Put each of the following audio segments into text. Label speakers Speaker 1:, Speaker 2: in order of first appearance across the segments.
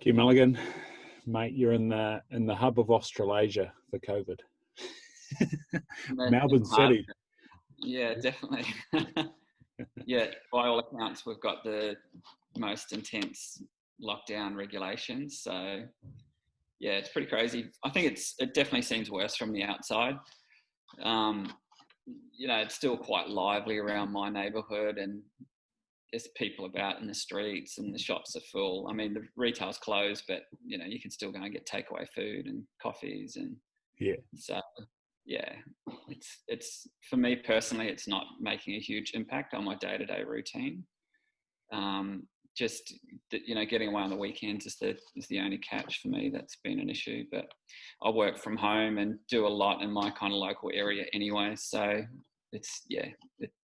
Speaker 1: Gee, Mulligan, mate, you're in the hub of Australasia for COVID. Melbourne City.
Speaker 2: Yeah, definitely. Yeah, by all accounts, we've got the most intense lockdown regulations. So, yeah, it's pretty crazy. I think it definitely seems worse from the outside. It's still quite lively around my neighbourhood, and there's people about in the streets, and the shops are full. I mean, the retail's closed, but you can still go and get takeaway food and coffees, and so yeah, it's for me personally, it's not making a huge impact on my day-to-day routine. Just getting away on the weekends is the only catch for me. That's been an issue, but I work from home and do a lot in my kind of local area anyway, so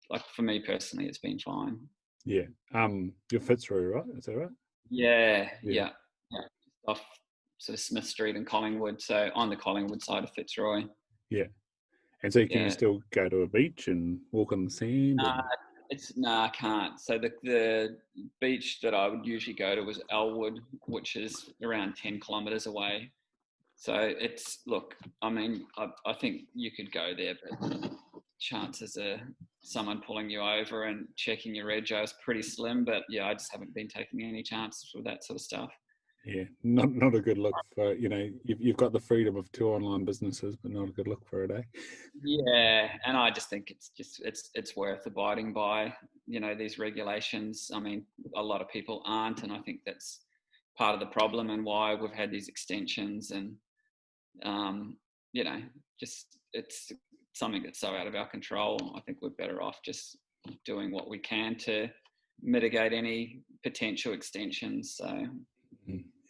Speaker 2: like for me personally, it's been fine.
Speaker 1: Yeah. You're Fitzroy, right? Is that right?
Speaker 2: Yeah. Off sort of Smith Street in Collingwood, so on the Collingwood side of Fitzroy.
Speaker 1: Yeah. And so can you still go to a beach and walk on the sand?
Speaker 2: I can't. So the beach that I would usually go to was Elwood, which is around 10 kilometres away. So I think you could go there, but chances of someone pulling you over and checking your rego is pretty slim. But yeah, I just haven't been taking any chances with that sort of stuff.
Speaker 1: Yeah, not a good look for, you've got the freedom of 2 online businesses, but not a good look for it, eh?
Speaker 2: Yeah, and I just think it's worth abiding by, these regulations. I mean, a lot of people aren't, and I think that's part of the problem and why we've had these extensions, and just it's something that's so out of our control. I think we're better off just doing what we can to mitigate any potential extensions. So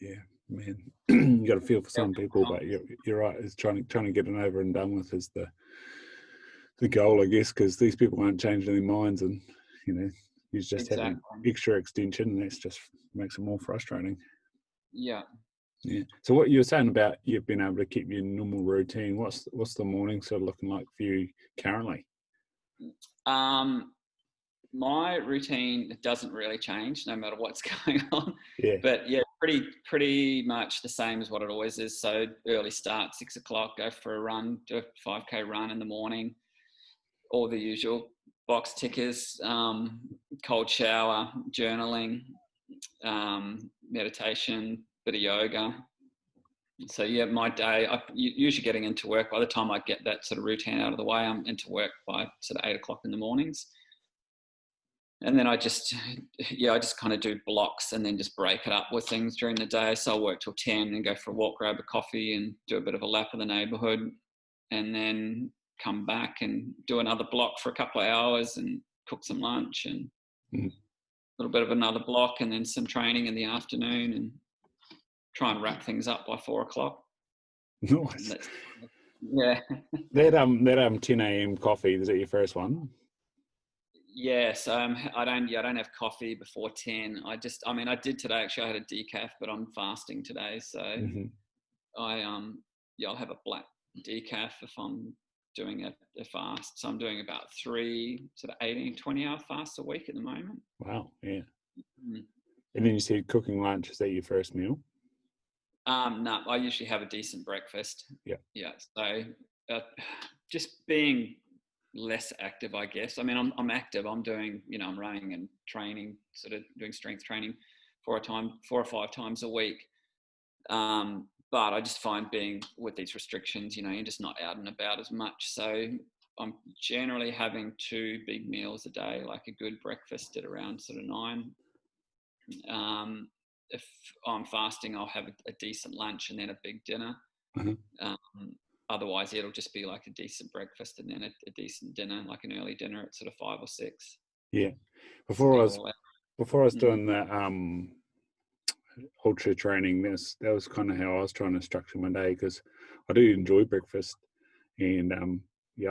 Speaker 1: yeah, man, you got to feel for some people, but you're right. It's trying to get it over and done with is the goal, I guess, because these people aren't changing their minds, and you just have an extra extension, and that's just makes it more frustrating.
Speaker 2: Yeah.
Speaker 1: So what you were saying about you've been able to keep your normal routine, what's the morning sort of looking like for you currently?
Speaker 2: My routine doesn't really change no matter what's going on.
Speaker 1: Yeah.
Speaker 2: But yeah, pretty much the same as what it always is. So early start, 6 o'clock, go for a run, do a 5K run in the morning, all the usual box tickers, cold shower, journaling, meditation, bit of yoga. So yeah, my day, usually getting into work, by the time I get that sort of routine out of the way, I'm into work by sort of 8 o'clock in the mornings. And then I just kind of do blocks and then just break it up with things during the day. So I'll work till 10 and go for a walk, grab a coffee and do a bit of a lap of the neighbourhood, and then come back and do another block for a couple of hours and cook some lunch and a little bit of another block, and then some training in the afternoon, and try and wrap things up by 4 o'clock.
Speaker 1: Nice.
Speaker 2: Yeah.
Speaker 1: That 10 a.m. coffee, is that your first one?
Speaker 2: Yes, I don't have coffee before 10. I did today, actually. I had a decaf, but I'm fasting today, so I'll have a black decaf if I'm doing a fast. So I'm doing about 3 sort of 18, 20-hour fasts a week at the moment.
Speaker 1: Wow, yeah. And then you said cooking lunch, is that your first meal?
Speaker 2: No, I usually have a decent breakfast.
Speaker 1: Yeah.
Speaker 2: So just being less active, I guess. I mean, I'm active. I'm doing, I'm running and training, sort of doing strength training 4 or 5 times a week. But I just find being with these restrictions, you're just not out and about as much. So I'm generally having 2 big meals a day, like a good breakfast at around sort of 9. If I'm fasting, I'll have a decent lunch and then a big dinner. Otherwise, it'll just be like a decent breakfast and then a decent dinner, like an early dinner at sort of 5 or 6.
Speaker 1: Yeah. Before I was doing the ultra training, that was kind of how I was trying to structure my day, because I do enjoy breakfast, and I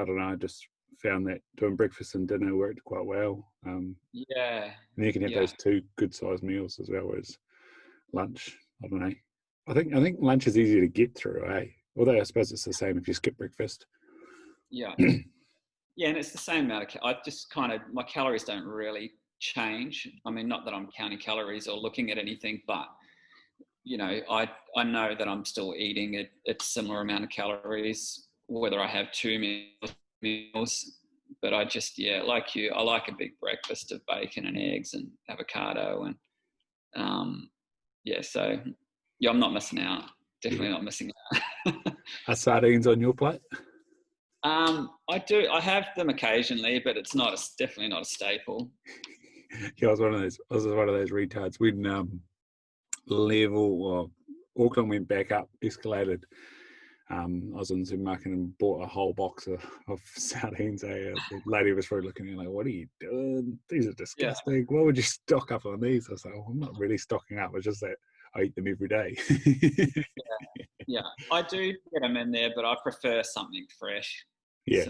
Speaker 1: don't know, I just found that doing breakfast and dinner worked quite well. And you can have those 2 good sized meals as well as lunch. I don't know. I think lunch is easier to get through, eh? Although I suppose it's the same if you skip breakfast.
Speaker 2: Yeah. Yeah, and it's the same amount of, my calories don't really change. I mean, not that I'm counting calories or looking at anything, but, I know that I'm still eating a similar amount of calories, whether I have 2 meals. But I just, like you, I like a big breakfast of bacon and eggs and avocado. And so I'm not missing out. Definitely not missing out.
Speaker 1: Are sardines on your plate?
Speaker 2: I do. I have them occasionally, but it's definitely not a staple.
Speaker 1: Yeah, I was one of those retards when Auckland went back up, escalated. I was in the supermarket and bought a whole box of sardines. The lady was probably looking at me like, "What are you doing? These are disgusting. Yeah. Why would you stock up on these?" I was like, "I'm not really stocking up. It's just that I eat them every day."
Speaker 2: Yeah, I do get them in there, but I prefer something fresh.
Speaker 1: Yeah,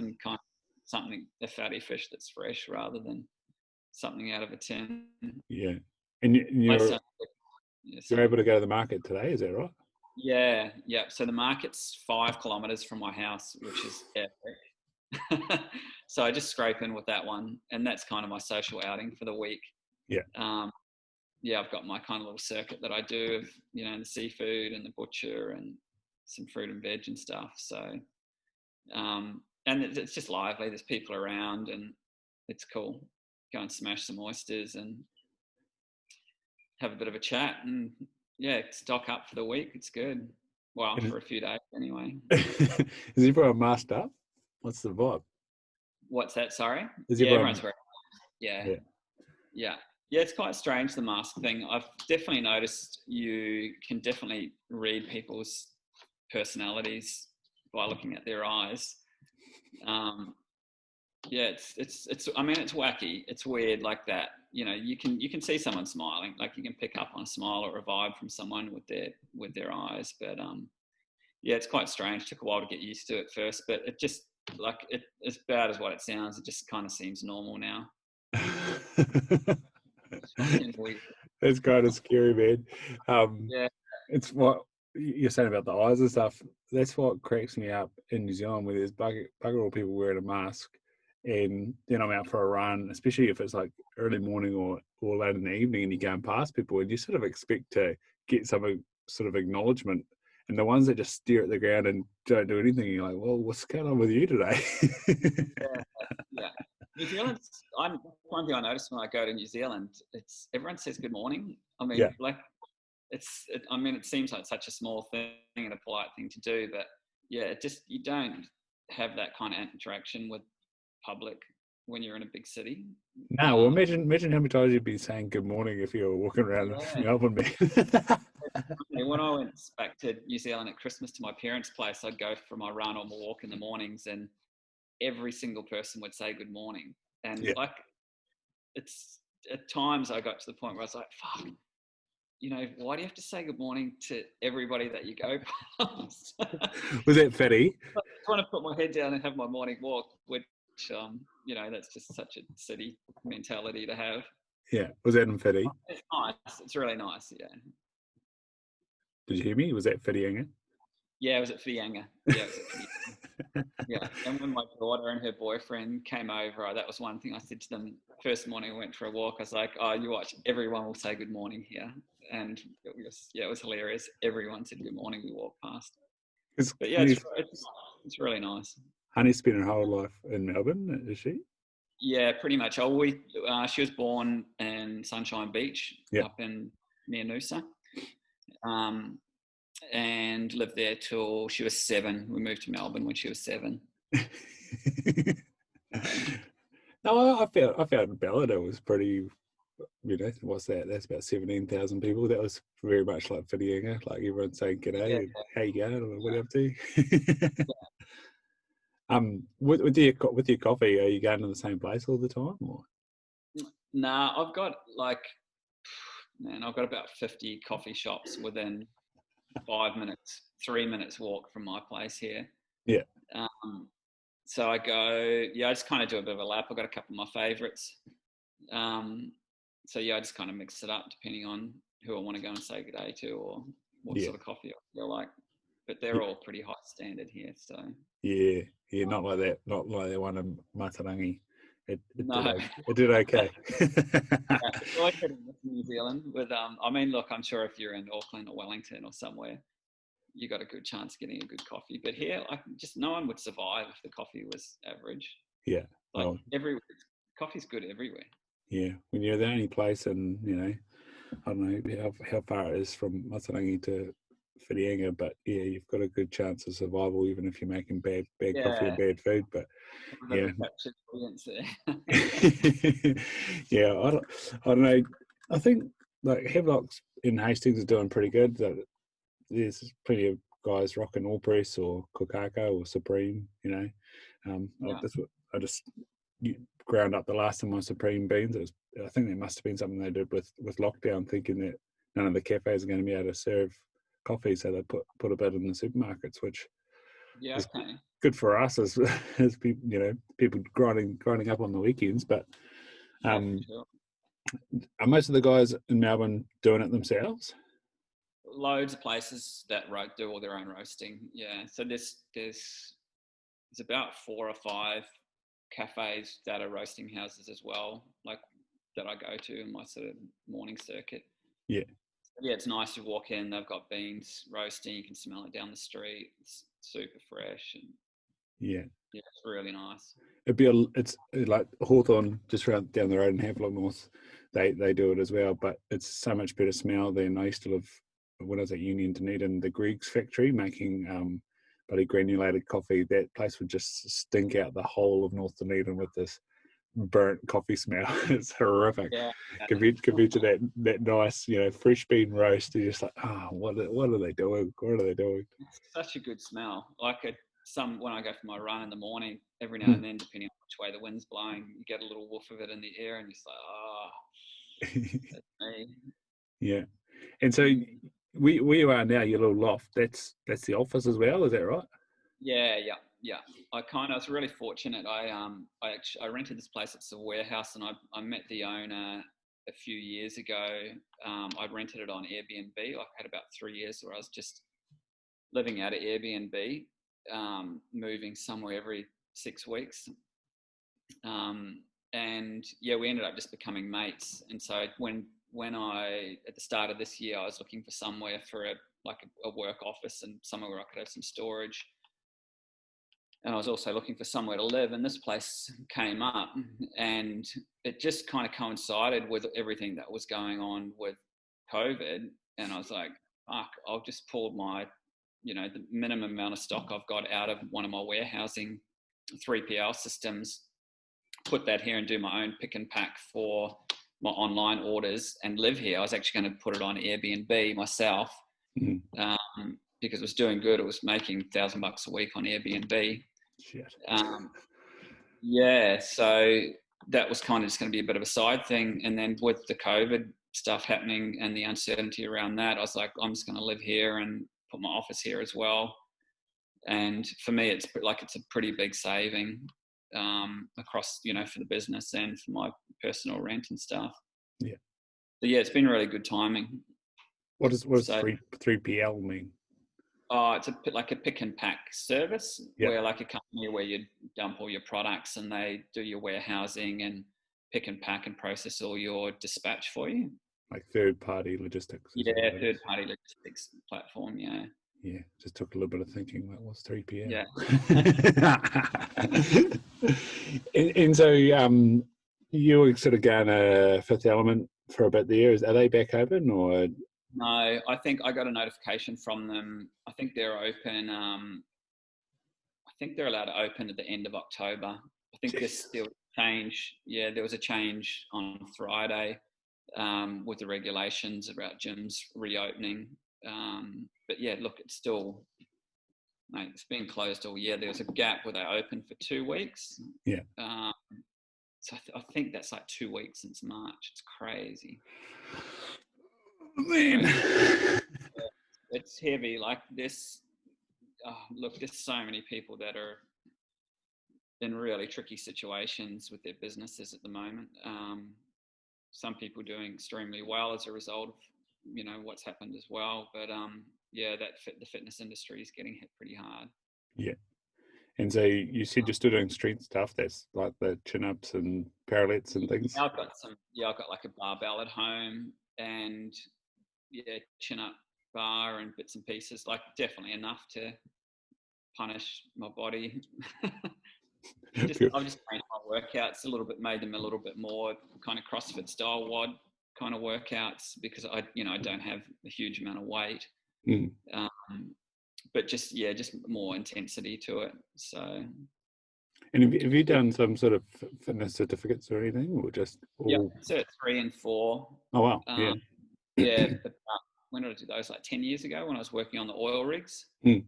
Speaker 2: something a fatty fish that's fresh rather than something out of a tin.
Speaker 1: Yeah, and you're able to go to the market today, is that right?
Speaker 2: Yeah. So the market's 5 kilometers from my house, which is epic. So I just scrape in with that one, and that's kind of my social outing for the week.
Speaker 1: Yeah.
Speaker 2: I've got my kind of little circuit that I do of, the seafood and the butcher and some fruit and veg and stuff. So, and it's just lively. There's people around and it's cool. Go and smash some oysters and have a bit of a chat and stock up for the week. It's good. Well, for a few days anyway.
Speaker 1: Is everyone masked up? What's the vibe?
Speaker 2: What's that? Sorry?
Speaker 1: Everyone's
Speaker 2: wearing. Yeah, it's quite strange, the mask thing. I've definitely noticed you can definitely read people's personalities by looking at their eyes. It's I mean, it's wacky. It's weird like that. You can see someone smiling, like you can pick up on a smile or a vibe from someone with their eyes. But it's quite strange. Took a while to get used to it first, but it just as bad as what it sounds, it just kind of seems normal now.
Speaker 1: It's kind of scary, man. It's what you're saying about the eyes and stuff. That's what cracks me up in New Zealand, where there's bugger all people wearing a mask, and then I'm out for a run, especially if it's like early morning or late in the evening, and you're going past people, and you sort of expect to get some sort of acknowledgement. And the ones that just stare at the ground and don't do anything, you're like, well, what's going on with you today?
Speaker 2: Yeah. New Zealand, one thing I noticed when I go to New Zealand, everyone says good morning. I mean, it seems like such a small thing and a polite thing to do, but you don't have that kind of interaction with public when you're in a big city.
Speaker 1: No, well, imagine how many times you'd be saying good morning if you were walking around Melbourne.
Speaker 2: When I went back to New Zealand at Christmas to my parents' place, I'd go for my run or my walk in the mornings, and every single person would say good morning. And it's at times I got to the point where I was like, fuck, why do you have to say good morning to everybody that you go past?
Speaker 1: Was that fatty?
Speaker 2: I just want to put my head down and have my morning walk, which, that's just such a city mentality to have.
Speaker 1: Yeah. Was that in Fitty?
Speaker 2: It's nice. It's really nice, yeah.
Speaker 1: Did you hear me? Was that Whitianga?
Speaker 2: Yeah, it was at Whitianga. Yeah. And when my daughter and her boyfriend came over, that was one thing I said to them first morning I went for a walk. I was like, oh, you watch, everyone will say good morning here. And it was hilarious. Everyone said good morning we walked past. It's really nice.
Speaker 1: Honey's spent her whole life in Melbourne, is she?
Speaker 2: Yeah, pretty much. She was born in Sunshine Beach up near Noosa. And lived there till she was 7. We moved to Melbourne when she was 7.
Speaker 1: No, I found Ballina was pretty, what's that? That's about 17,000 people. That was very much like Whitianga, like everyone saying g'day and how you going or what you up to. With your coffee, are you going to the same place all the time, or?
Speaker 2: Nah, I've got about 50 coffee shops within 5 minutes, 3 minutes walk from my place here.
Speaker 1: Yeah.
Speaker 2: So I go, I just kind of do a bit of a lap. I've got a couple of my favorites. So I just kind of mix it up depending on who I want to go and say good day to or what sort of coffee I feel like. But they're all pretty high standard here. So
Speaker 1: yeah, not like that one in Matarangi. It
Speaker 2: No.
Speaker 1: did okay.
Speaker 2: Yeah, it's always good in New Zealand with I mean, look, I'm sure if you're in Auckland or Wellington or somewhere, you got a good chance of getting a good coffee. But here, no one would survive if the coffee was average.
Speaker 1: Yeah.
Speaker 2: Like everywhere, coffee's good everywhere.
Speaker 1: Yeah, when you're the only place, and I don't know how far it is from Matarangi to Whiringa, but yeah, you've got a good chance of survival even if you're making bad coffee and bad food. But yeah, yeah, I don't know. I think like Havelocks in Hastings is doing pretty good. There's plenty of guys rocking All Press or Kokako or Supreme. That's what I just ground up the last of my Supreme beans. I think there must have been something they did with lockdown, thinking that none of the cafes are going to be able to serve coffee, so they put a bit in the supermarkets, which is good for us as people, people grinding up on the weekends. But are most of the guys in Melbourne doing it themselves?
Speaker 2: Loads of places that do all their own roasting. Yeah, so there's about 4 or 5 cafes that are roasting houses as well, like that I go to in my sort of morning circuit.
Speaker 1: Yeah,
Speaker 2: it's nice. You walk in, they've got beans roasting. You can smell it down the street. It's super fresh, and yeah, it's really nice.
Speaker 1: It's like Hawthorne just down the road in Havelock North. They do it as well, but it's so much better smell than I used to live when I was at Union Dunedin, the Greg's factory making bloody granulated coffee. That place would just stink out the whole of North Dunedin with this burnt coffee smell. It's horrific.
Speaker 2: Yeah.
Speaker 1: Compared to that nice, fresh bean roast. You're just like, what are they doing? What are they doing?
Speaker 2: It's such a good smell. Like when I go for my run in the morning, every now and then, depending on which way the wind's blowing, you get a little whiff of it in the air, and you're like, that's me.
Speaker 1: Yeah. And so where you are now, your little loft, that's the office as well, is that right?
Speaker 2: Yeah. I was really fortunate. I rented this place. It's a warehouse, and I met the owner a few years ago. I rented it on Airbnb. I had about 3 years where I was just living out of Airbnb, moving somewhere every 6 weeks. And yeah, we ended up just becoming mates. And so when at the start of this year, I was looking for somewhere for a work office and somewhere where I could have some storage. And I was also looking for somewhere to live, and this place came up, and it just kind of coincided with everything that was going on with COVID. And I was like, fuck, I'll just pull my, the minimum amount of stock I've got out of one of my warehousing 3PL systems, put that here and do my own pick and pack for my online orders and live here. I was actually going to put it on Airbnb myself. Because it was doing good. It was making $1,000 a week on Airbnb.
Speaker 1: Shit.
Speaker 2: Yeah, so that was kind of just going to be a bit of a side thing. And then with the COVID stuff happening and the uncertainty around that, I was like, I'm just going to live here and put my office here as well. And for me, it's a pretty big saving across, for the business and for my personal rent and stuff.
Speaker 1: Yeah.
Speaker 2: But yeah, it's been really good timing.
Speaker 1: What does 3PL mean?
Speaker 2: It's like a pick and pack service, where like a company where you dump all your products and they do your warehousing and pick and pack and process all your dispatch for you.
Speaker 1: Like third-party logistics.
Speaker 2: Yeah, third-party logistics platform, yeah.
Speaker 1: Yeah, just took a little bit of thinking. What was 3PL?
Speaker 2: Yeah.
Speaker 1: and so you were sort of going to Fifth Element for a bit there. Are they back open or...?
Speaker 2: No, I think I got a notification from them. I think they're open. I think they're allowed to open at the end of October. I think there was a change. Yeah, there was a change on Friday with the regulations about gyms reopening. But yeah, look, it's still, mate, it's been closed all year. There was a gap where they opened for 2 weeks.
Speaker 1: Yeah.
Speaker 2: So I think that's like 2 weeks since March. It's crazy.
Speaker 1: Man.
Speaker 2: It's heavy. Like this, look, there's so many people that are in really tricky situations with their businesses at the moment. Some people doing extremely well as a result of, what's happened as well. But yeah, the fitness industry is getting hit pretty hard.
Speaker 1: Yeah. And so you said you're still doing strength stuff. That's like the chin-ups and parallettes and things.
Speaker 2: I've got I've got like a barbell at home and chin-up bar and bits and pieces. Like definitely enough to punish my body. I've just made my workouts a little bit, made them a little bit more kind of CrossFit style WOD kind of workouts because I don't have a huge amount of weight. But just more intensity to it. So.
Speaker 1: And have you done some sort of fitness certificates or anything, or just all?
Speaker 2: Yeah, Cert 3 and 4.
Speaker 1: Oh wow!
Speaker 2: But when did I do those? Like 10 years ago when I was working on the oil rigs.
Speaker 1: Did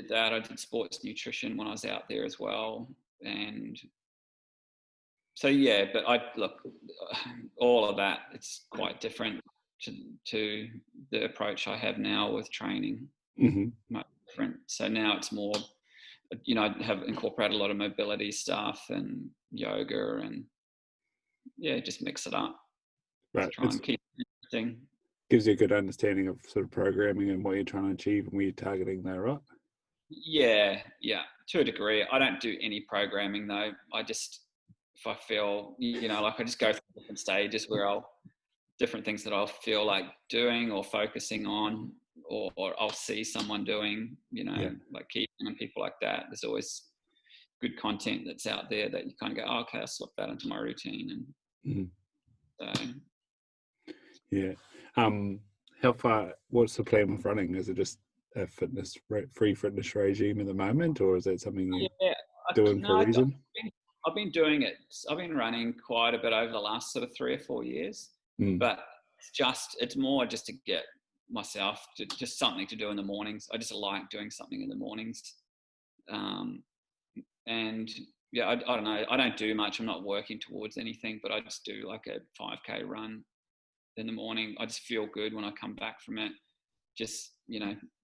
Speaker 2: that. I did sports nutrition when I was out there as well, and so but I look all of that. It's quite different to the approach I have now with training. Much different. So now it's more. I have incorporated a lot of mobility stuff and yoga and just mix it up.
Speaker 1: Right.
Speaker 2: Try and keep it interesting.
Speaker 1: Gives you a good understanding of sort of programming and what you're trying to achieve and where you're targeting there, right?
Speaker 2: Yeah, to a degree. I don't do any programming though. I just, if I feel, like I just go through different stages where different things that I'll feel like doing or focusing on, or I'll see someone doing, like Keaton and people like that. There's always good content that's out there that you kind of go, oh, okay, I'll slip that into my routine. And so.
Speaker 1: Yeah. How far, what's the plan with running? Is it just a free fitness regime at the moment, or is that something you're doing for a reason?
Speaker 2: I've been doing it. I've been running quite a bit over the last sort of 3 or 4 years, but it's more just to get myself to just something to do in the mornings. I just like doing something in the mornings. And I don't know. I don't do much. I'm not working towards anything, but I just do like a 5K run in the morning. I just feel good when I come back from it. Just,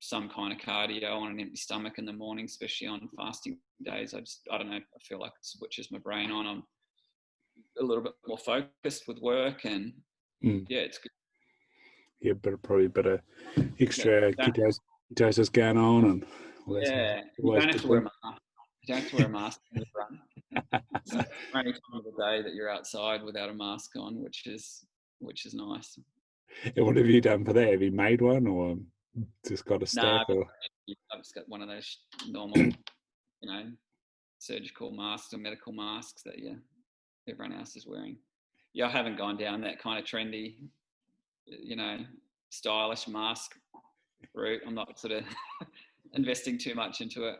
Speaker 2: some kind of cardio on an empty stomach in the morning, especially on fasting days. I don't know. I feel like it switches my brain on. I'm a little bit more focused with work and it's good.
Speaker 1: Yeah, but probably a bit of extra ketosis going on and all that.
Speaker 2: You don't have to wear a mask. You don't have to wear a mask in the run. So it's the only time of the day that you're outside without a mask on, which is nice.
Speaker 1: And what have you done for that? Have you made one or just got a stack?
Speaker 2: I've just got one of those normal, surgical masks or medical masks that everyone else is wearing. I haven't gone down that kind of trendy, stylish mask route. I'm not sort of investing too much into it.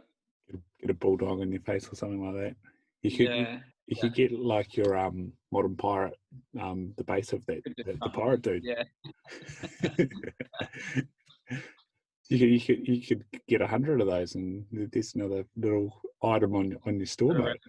Speaker 1: Get a bulldog on your face or something like that. You could get like your modern pirate, the base of that, the pirate dude.
Speaker 2: Yeah.
Speaker 1: You could get 100 of those, and there's another little item on your store, mate.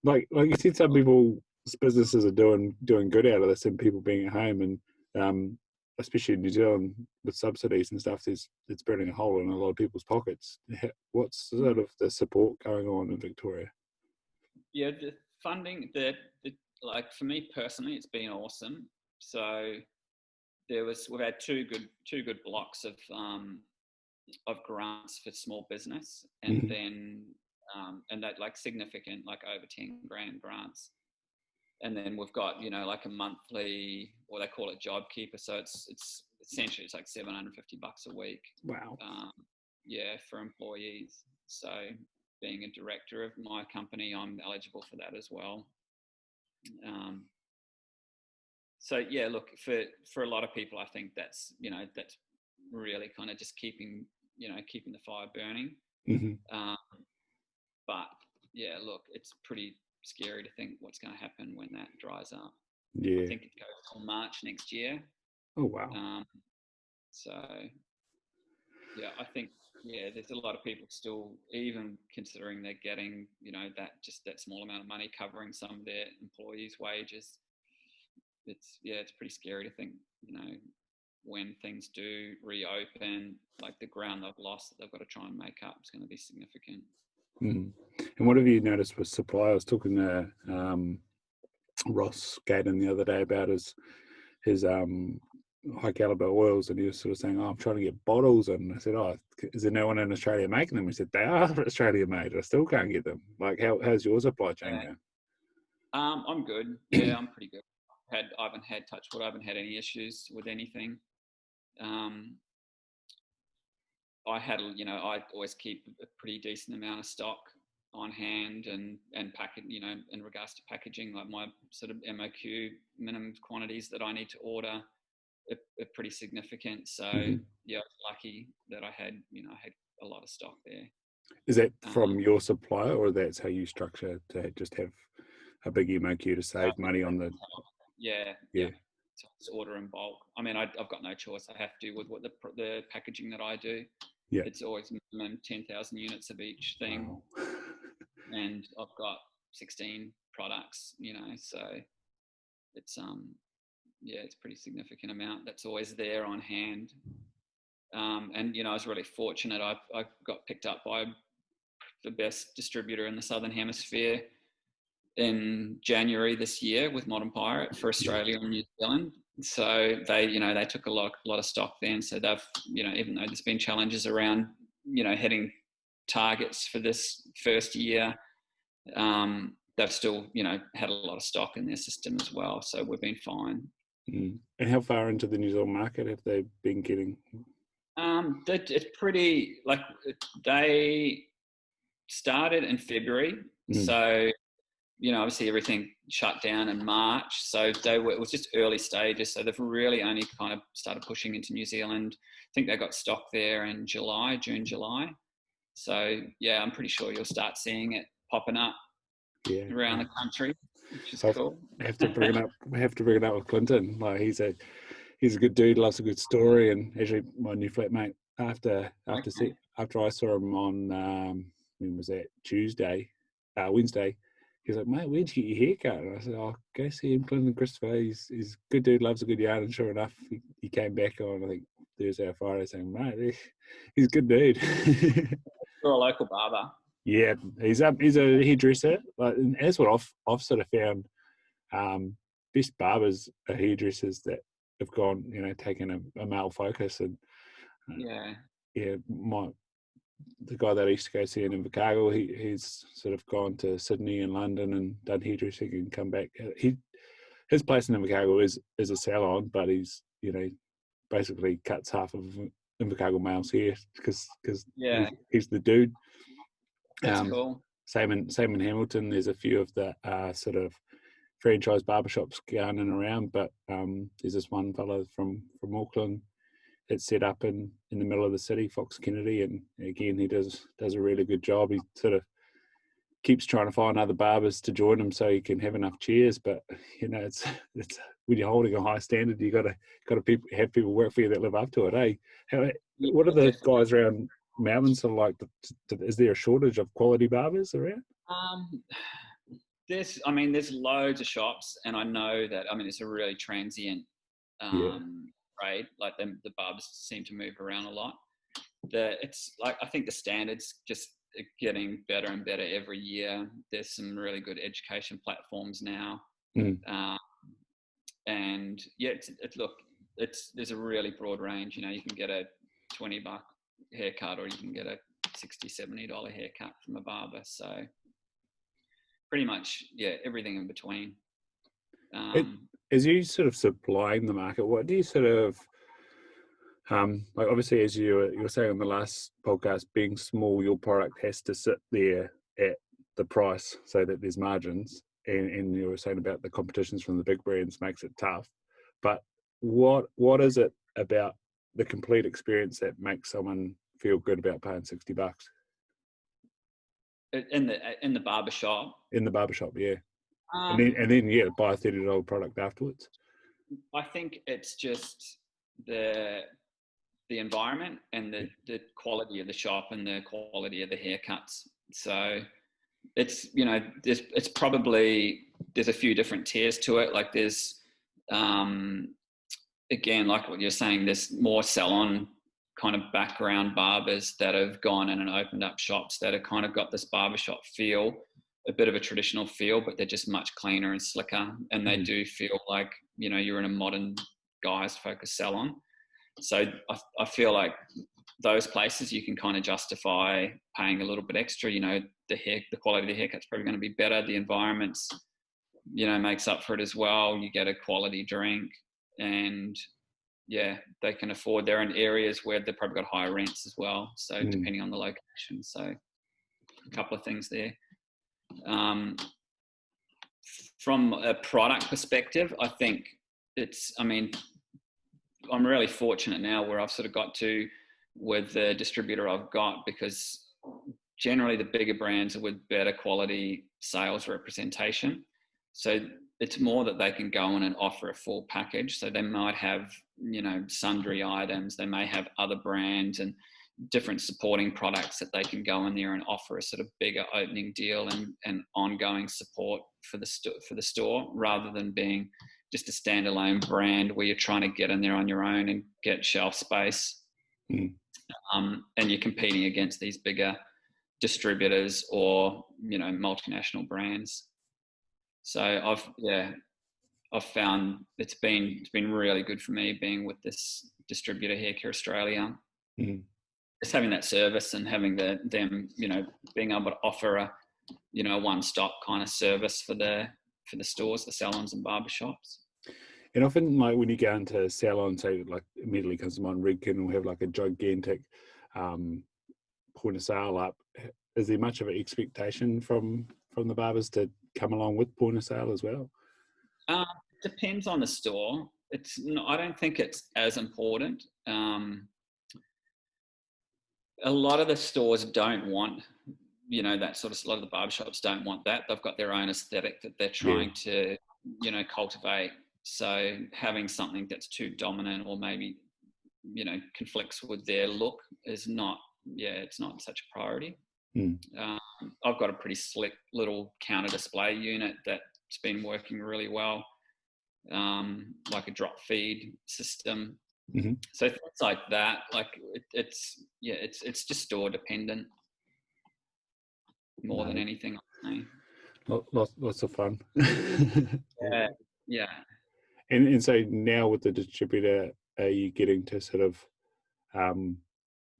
Speaker 1: Like you said, some people's businesses are doing good out of this, and people being at home, and especially in New Zealand with subsidies and stuff, it's burning a hole in a lot of people's pockets. What's sort of the support going on in Victoria?
Speaker 2: Yeah, the funding, like for me personally, it's been awesome. So we've had two good blocks of grants for small business, and then and that like significant, like over 10 grand grants. And then we've got, like a monthly, or they call it JobKeeper. So it's essentially it's like $750 a week.
Speaker 1: Wow.
Speaker 2: For employees. So being a director of my company, I'm eligible for that as well. So look, for a lot of people, I think that's really kind of just keeping the fire burning. But look, it's pretty scary to think what's going to happen when that dries up. I think it goes till March next year.
Speaker 1: Oh wow.
Speaker 2: So I think there's a lot of people still even considering they're getting that small amount of money covering some of their employees' wages. It's pretty scary to think when things do reopen, like the ground they've lost that they've got to try and make up is going to be significant.
Speaker 1: And what have you noticed with supply? I was talking to Ross Gaydon the other day about his high caliber oils, and he was sort of saying, "Oh, I'm trying to get bottles." And I said, "Oh, is there no one in Australia making them?" He said, "They are Australia made. I still can't get them." Like, how's your supply chain
Speaker 2: Yeah.
Speaker 1: going?
Speaker 2: I'm good. Yeah, I'm pretty good. I haven't had any issues with anything. I always keep a pretty decent amount of stock on hand and package, in regards to packaging, like my sort of MOQ minimum quantities that I need to order are pretty significant. So yeah, I was lucky that I had a lot of stock there.
Speaker 1: Is that from your supplier, or that's how you structure to just have a big MOQ to save money on the?
Speaker 2: Yeah. So I just order in bulk. I mean, I've got no choice. I have to with what the packaging that I do.
Speaker 1: Yeah.
Speaker 2: It's always minimum 10,000 units of each thing.
Speaker 1: Wow.
Speaker 2: And I've got 16 products, so it's it's a pretty significant amount that's always there on hand. And I was really fortunate. I got picked up by the best distributor in the Southern Hemisphere in January this year with Modern Pirate for Australia and New Zealand. So they took a lot of stock then. So they've, even though there's been challenges around, hitting targets for this first year, they've still, had a lot of stock in their system as well. So we've been fine.
Speaker 1: And how far into the New Zealand market have they been getting?
Speaker 2: It's pretty, like, they started in February. So, obviously everything shut down in March. So it was just early stages. So they've really only kind of started pushing into New Zealand. I think they got stock there in June, July. So yeah, I'm pretty sure you'll start seeing it popping up around the country, which is cool.
Speaker 1: I have to bring it up with Clinton. Like, he's a good dude, loves a good story, and actually my new flatmate, after I saw him on when was that, Wednesday, he was like, "Mate, where'd you get your haircut?" And I said, "Oh, go see him, Clinton Christopher. He's a good dude, loves a good yarn." And sure enough, he came back on, I think, Thursday or Friday, saying, "Mate, he's a good dude."
Speaker 2: You're a local barber.
Speaker 1: Yeah, he's a hairdresser. And that's what I've sort of found. Best barbers are hairdressers that have gone, taken a male focus. And the guy that I used to go see in Invercargill, he's sort of gone to Sydney and London and done hairdressing and come back. His place in Invercargill is a salon, but he's basically cuts half of Invercargill male's hair because he's the dude.
Speaker 2: That's cool.
Speaker 1: Same in Hamilton. There's a few of the sort of franchise barbershops going and around, but there's this one fellow from Auckland that's set up in the middle of the city, Fox Kennedy, and again he does a really good job. He sort of keeps trying to find other barbers to join him so he can have enough chairs, but it's when you're holding a high standard, you got to have people work for you that live up to it, eh? What are the guys around Melbourne sort of like? Is there a shortage of quality barbers around?
Speaker 2: There's loads of shops, and I know that, it's a really transient trade. Like the barbers seem to move around a lot. It's like, I think the standards just getting better and better every year. There's some really good education platforms now. And yeah, there's a really broad range. You can get a $20 haircut, or you can get a $60-$70 haircut from a barber. So pretty much, everything in between.
Speaker 1: As you sort of supplying the market, what do you sort of like, obviously, as you were saying on the last podcast, being small, your product has to sit there at the price so that there's margins, and you were saying about the competitions from the big brands makes it tough. But what is it about the complete experience that makes someone feel good about paying $60
Speaker 2: in the barbershop?
Speaker 1: In the barbershop, yeah. And then buy a $30 product afterwards.
Speaker 2: I think it's just the environment and the quality of the shop and the quality of the haircuts. So it's, it's probably, there's a few different tiers to it. Like there's, again, like what you're saying, there's more salon kind of background barbers that have gone in and opened up shops that have kind of got this barbershop feel, a bit of a traditional feel, but they're just much cleaner and slicker. And they do feel like, you're in a modern guys focused salon. So I feel like those places you can kind of justify paying a little bit extra. You know, the quality of the haircut's probably going to be better. The environment's, you know, makes up for it as well. You get a quality drink, and yeah, they can afford. They're in areas where they've probably got higher rents as well. So depending on the location. So a couple of things there. From a product perspective, I think I'm really fortunate now where I've sort of got to with the distributor I've got, because generally the bigger brands are with better quality sales representation. So it's more that they can go in and offer a full package. So they might have, you know, sundry items. They may have other brands and different supporting products that they can go in there and offer a sort of bigger opening deal and ongoing support for the store, rather than being just a standalone brand where you're trying to get in there on your own and get shelf space. And you're competing against these bigger distributors or, you know, multinational brands. So I've found it's been really good for me being with this distributor, Haircare Australia. Just having that service and having them, you know, being able to offer a, you know, one-stop kind of service for the stores, the salons and barbershops.
Speaker 1: And often, like when you go into salon, say, like immediately comes to mind, Redken will have like a gigantic point of sale up. Is there much of an expectation from the barbers to come along with point of sale as well?
Speaker 2: Depends on the store. I don't think it's as important. A lot of the stores don't want, you know, that sort of, a lot of the barbershops don't want that. They've got their own aesthetic that they're trying to, you know, cultivate. So having something that's too dominant or maybe, you know, conflicts with their look is not, it's not such a priority. I've got a pretty slick little counter display unit that's been working really well, like a drop feed system. So things like that, like it's just store dependent more than anything.
Speaker 1: Lots of fun.
Speaker 2: Yeah.
Speaker 1: And so now with the distributor, are you getting to sort of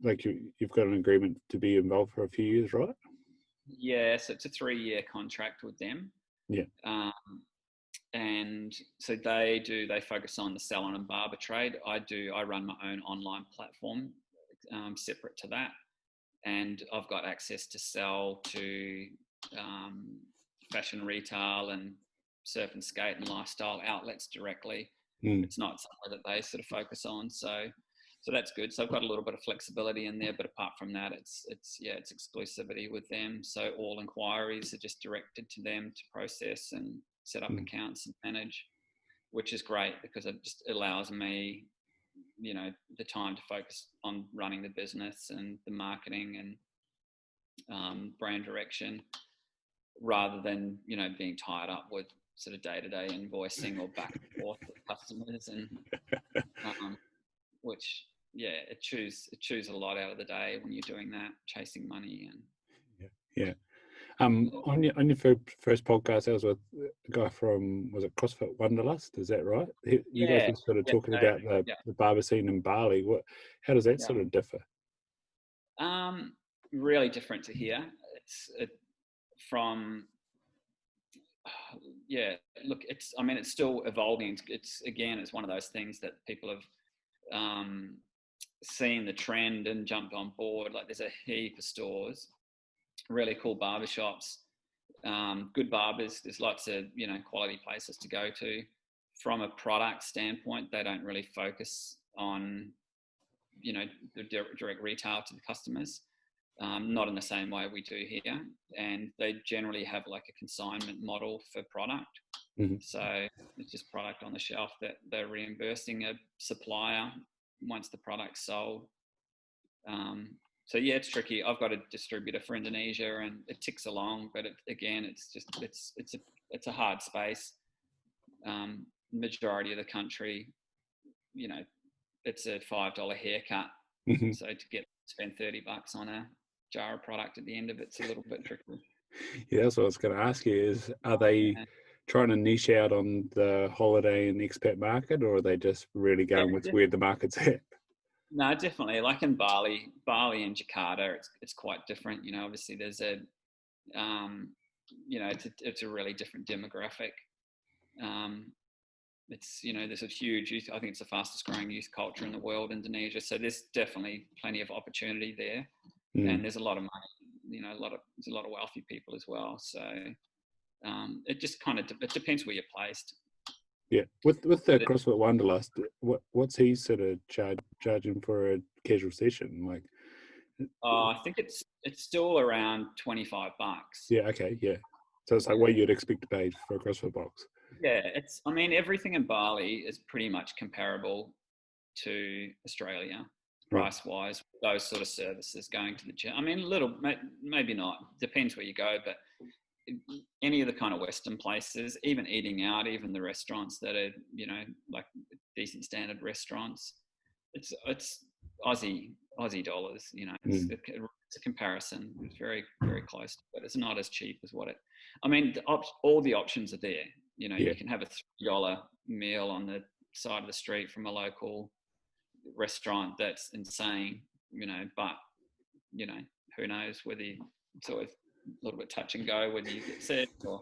Speaker 1: like you've got an agreement to be involved for a few years, right?
Speaker 2: Yeah, so it's a 3-year contract with them. And so they focus on the salon and barber trade. I run my own online platform separate to that, and I've got access to sell to fashion retail and surf and skate and lifestyle outlets directly. It's not something that they sort of focus on, so that's good. So I've got a little bit of flexibility in there, but apart from that, it's exclusivity with them. So all inquiries are just directed to them to process and set up accounts and manage, which is great because it just allows me, you know, the time to focus on running the business and the marketing and brand direction, rather than, you know, being tied up with sort of day-to-day invoicing or back and forth with customers, and which it chews a lot out of the day when you're doing that, chasing money. And
Speaker 1: on your first podcast, that was with a guy from, was it CrossFit Wanderlust? Is that right? You guys were sort of talking about the barber scene in Bali. How does that sort of differ?
Speaker 2: Really different to here. It's still evolving. It's one of those things that people have seen the trend and jumped on board. Like there's a heap of stores, really cool barbershops, good barbers. There's lots of, you know, quality places to go to. From a product standpoint, they don't really focus on, you know, the direct retail to the customers, not in the same way we do here. And they generally have like a consignment model for product. So it's just product on the shelf that they're reimbursing a supplier once the product's sold. So it's tricky. I've got a distributor for Indonesia, and it ticks along, but it's a hard space. Majority of the country, you know, it's a $5 haircut. So to spend $30 on a jar of product at the end of it's a little bit tricky.
Speaker 1: Yeah, that's what I was going to ask you. Are they trying to niche out on the holiday and expat market, or are they just really going with where the market's at?
Speaker 2: No, definitely. Like in Bali and Jakarta, it's quite different. You know, obviously there's a, you know, it's a really different demographic. It's, you know, there's a huge youth. I think it's the fastest growing youth culture in the world, Indonesia. So there's definitely plenty of opportunity there, and there's a lot of money. You know, there's a lot of wealthy people as well. So it just kind of it depends where you're placed.
Speaker 1: Yeah, with the CrossFit Wanderlust, what's he sort of charging for a casual session? Like,
Speaker 2: I think it's still around $25.
Speaker 1: Yeah. Okay. Yeah. So it's like what you'd expect to pay for a CrossFit box.
Speaker 2: Yeah, I mean, everything in Bali is pretty much comparable to Australia, price-wise. Those sort of services, going to the gym. I mean, a little, maybe not. Depends where you go, but any of the kind of Western places, even eating out, even the restaurants that are, you know, like decent standard restaurants, it's Aussie dollars. You know, it's a comparison. It's very, very close, but it's not as cheap as what it. I mean, all the options are there. You know, you can have a $3 meal on the side of the street from a local restaurant. That's insane, you know, but, you know, who knows whether it's always a little bit touch and go whether you get sick or.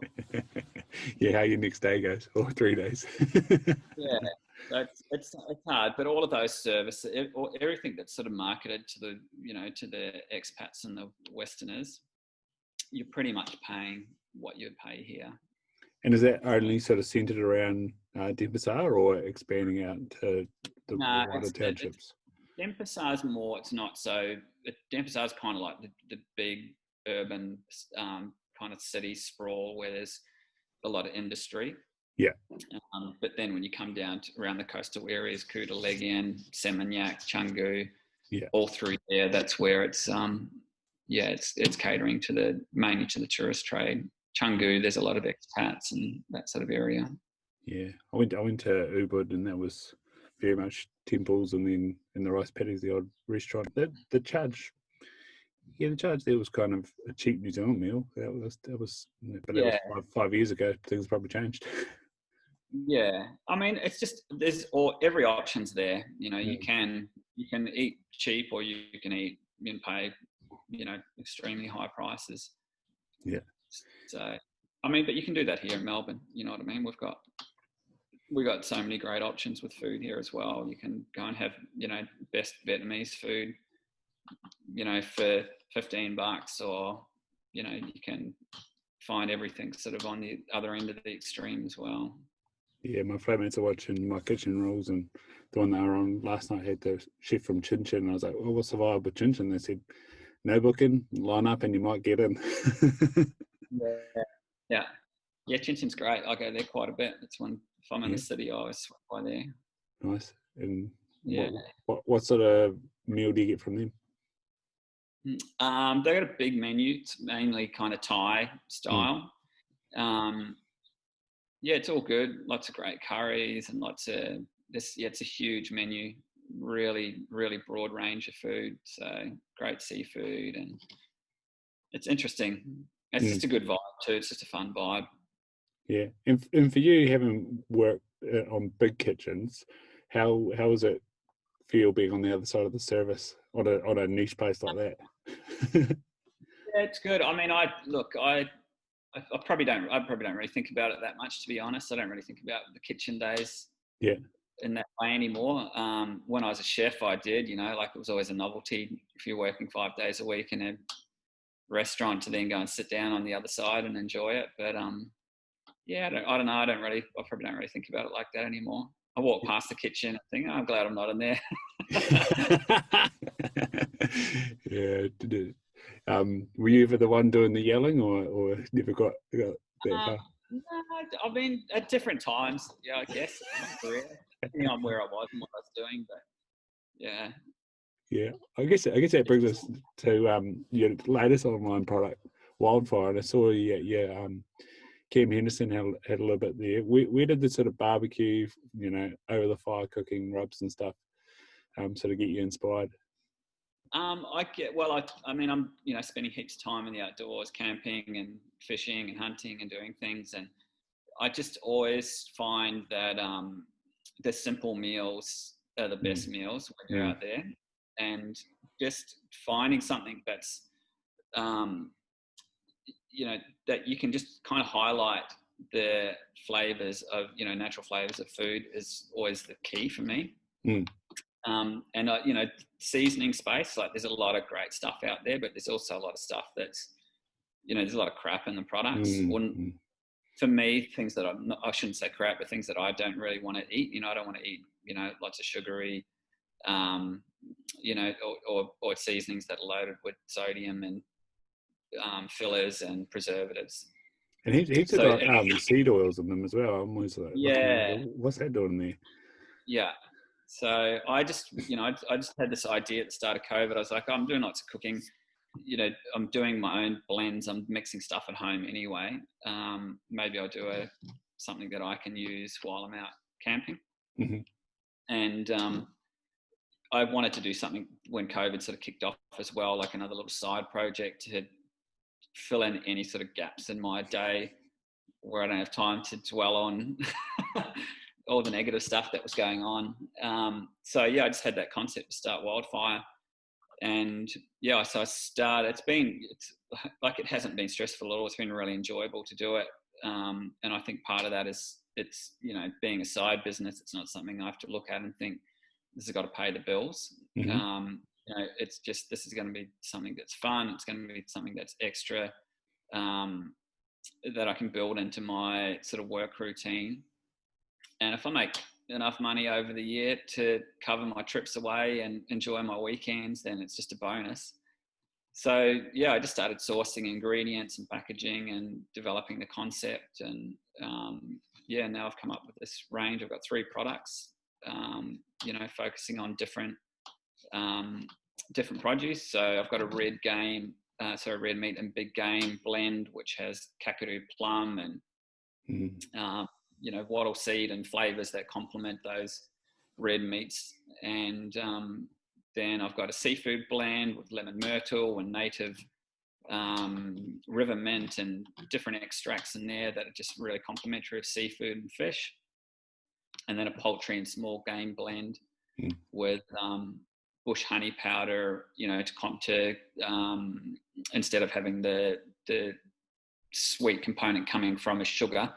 Speaker 1: Yeah, how your next day goes, or 3 days.
Speaker 2: Yeah, it's hard, but all of those services, everything that's sort of marketed to the, you know, to the expats and the Westerners, you're pretty much paying what you'd pay here.
Speaker 1: And is that only sort of centered around Denpasar, or expanding out to the wider townships?
Speaker 2: Denpasar's more, it's not so, Denpasar's kind of like the big urban kind of city sprawl where there's a lot of industry.
Speaker 1: Yeah.
Speaker 2: But then when you come down to around the coastal areas, Kuta, Legian, Seminyak, Canggu, all through there, that's where it's it's catering to mainly to the tourist trade. Canggu, there's a lot of expats and that sort of area.
Speaker 1: Yeah, I went to Ubud, and that was very much temples, and then in the rice paddies, the odd restaurant. The charge there was kind of a cheap New Zealand meal. That was, but that was 5 years ago. Things probably changed.
Speaker 2: Yeah, I mean, it's just every option's there. You know, you can eat cheap, or you can eat and pay, you know, extremely high prices.
Speaker 1: Yeah.
Speaker 2: So, I mean, but you can do that here in Melbourne. You know what I mean? We've got so many great options with food here as well. You can go and have, you know, best Vietnamese food, you know, for $15, or, you know, you can find everything sort of on the other end of the extreme as well.
Speaker 1: Yeah, my flatmates are watching My Kitchen Rules, and the one they were on last night had the chef from Chin Chin, and I was like, well, what's the vibe with Chin Chin? They said, no booking, line up and you might get in.
Speaker 2: Yeah, Chin Chin's great. I go there quite a bit. It's one, if I'm in the city, I always swing by there.
Speaker 1: Nice. And what sort of meal do you get from them?
Speaker 2: They've got a big menu. It's mainly kind of Thai style. Yeah, it's all good. Lots of great curries and lots of this. Yeah, it's a huge menu. Really, really broad range of food. So great seafood, and it's interesting. It's just a good vibe too. It's just a fun vibe.
Speaker 1: Yeah, and for you, having worked on big kitchens, how does it feel being on the other side of the service on a niche place like that?
Speaker 2: Yeah, it's good. I mean, I probably don't really think about it that much, to be honest. I don't really think about the kitchen days in that way anymore. When I was a chef, I did, you know, like it was always a novelty if you're working 5 days a week in a restaurant to then go and sit down on the other side and enjoy it. But yeah, I don't know. I probably don't really think about it like that anymore. I walk past the kitchen and think, oh, I'm glad I'm not in there.
Speaker 1: Yeah. Were you ever the one doing the yelling, or never got that far?
Speaker 2: No, I mean, at different times, yeah, I guess, in my career, depending on where I was and what I was doing, but yeah.
Speaker 1: Yeah, I guess that brings us to your latest online product, Wildfire, and I saw Cam Henderson had a little bit there. Where did the sort of barbecue, you know, over the fire cooking rubs and stuff, sort of get you inspired?
Speaker 2: I mean, I'm, you know, spending heaps of time in the outdoors, camping and fishing and hunting and doing things, and I just always find that the simple meals are the best meals when you're out there, and just finding something that's that you can just kind of highlight the flavors of, natural flavors of food is always the key for me. And seasoning space, like there's a lot of great stuff out there, but there's also a lot of stuff that's, there's a lot of crap in the products. For me, things that I shouldn't say crap, but things that I don't really want to eat. I don't want to eat, lots of sugary, or seasonings that are loaded with sodium and fillers and preservatives.
Speaker 1: And he's got seed oils in them as well. I'm always like, what's that doing there?
Speaker 2: Yeah. So I just, I just had this idea at the start of COVID. I was like, I'm doing lots of cooking. I'm doing my own blends. I'm mixing stuff at home anyway. Maybe I'll do something that I can use while I'm out camping. And I wanted to do something when COVID sort of kicked off as well, like another little side project to fill in any sort of gaps in my day where I don't have time to dwell on all the negative stuff that was going on. So I just had that concept to start Wildfire. And so I started, it's like, it hasn't been stressful at all. It's been really enjoyable to do it. And I think part of that is it's, being a side business, it's not something I have to look at and think this has got to pay the bills. It's just, this is going to be something that's fun. It's going to be something that's extra, that I can build into my sort of work routine. And if I make enough money over the year to cover my trips away and enjoy my weekends, then it's just a bonus. So I just started sourcing ingredients and packaging and developing the concept. And now I've come up with this range. I've got 3 products, focusing on different produce. So I've got a red meat and big game blend, which has kakadu plum and wattle seed and flavors that complement those red meats. And then I've got a seafood blend with lemon myrtle and native river mint and different extracts in there that are just really complementary of seafood and fish. And then a poultry and small game blend with bush honey powder, to instead of having the sweet component coming from a sugar,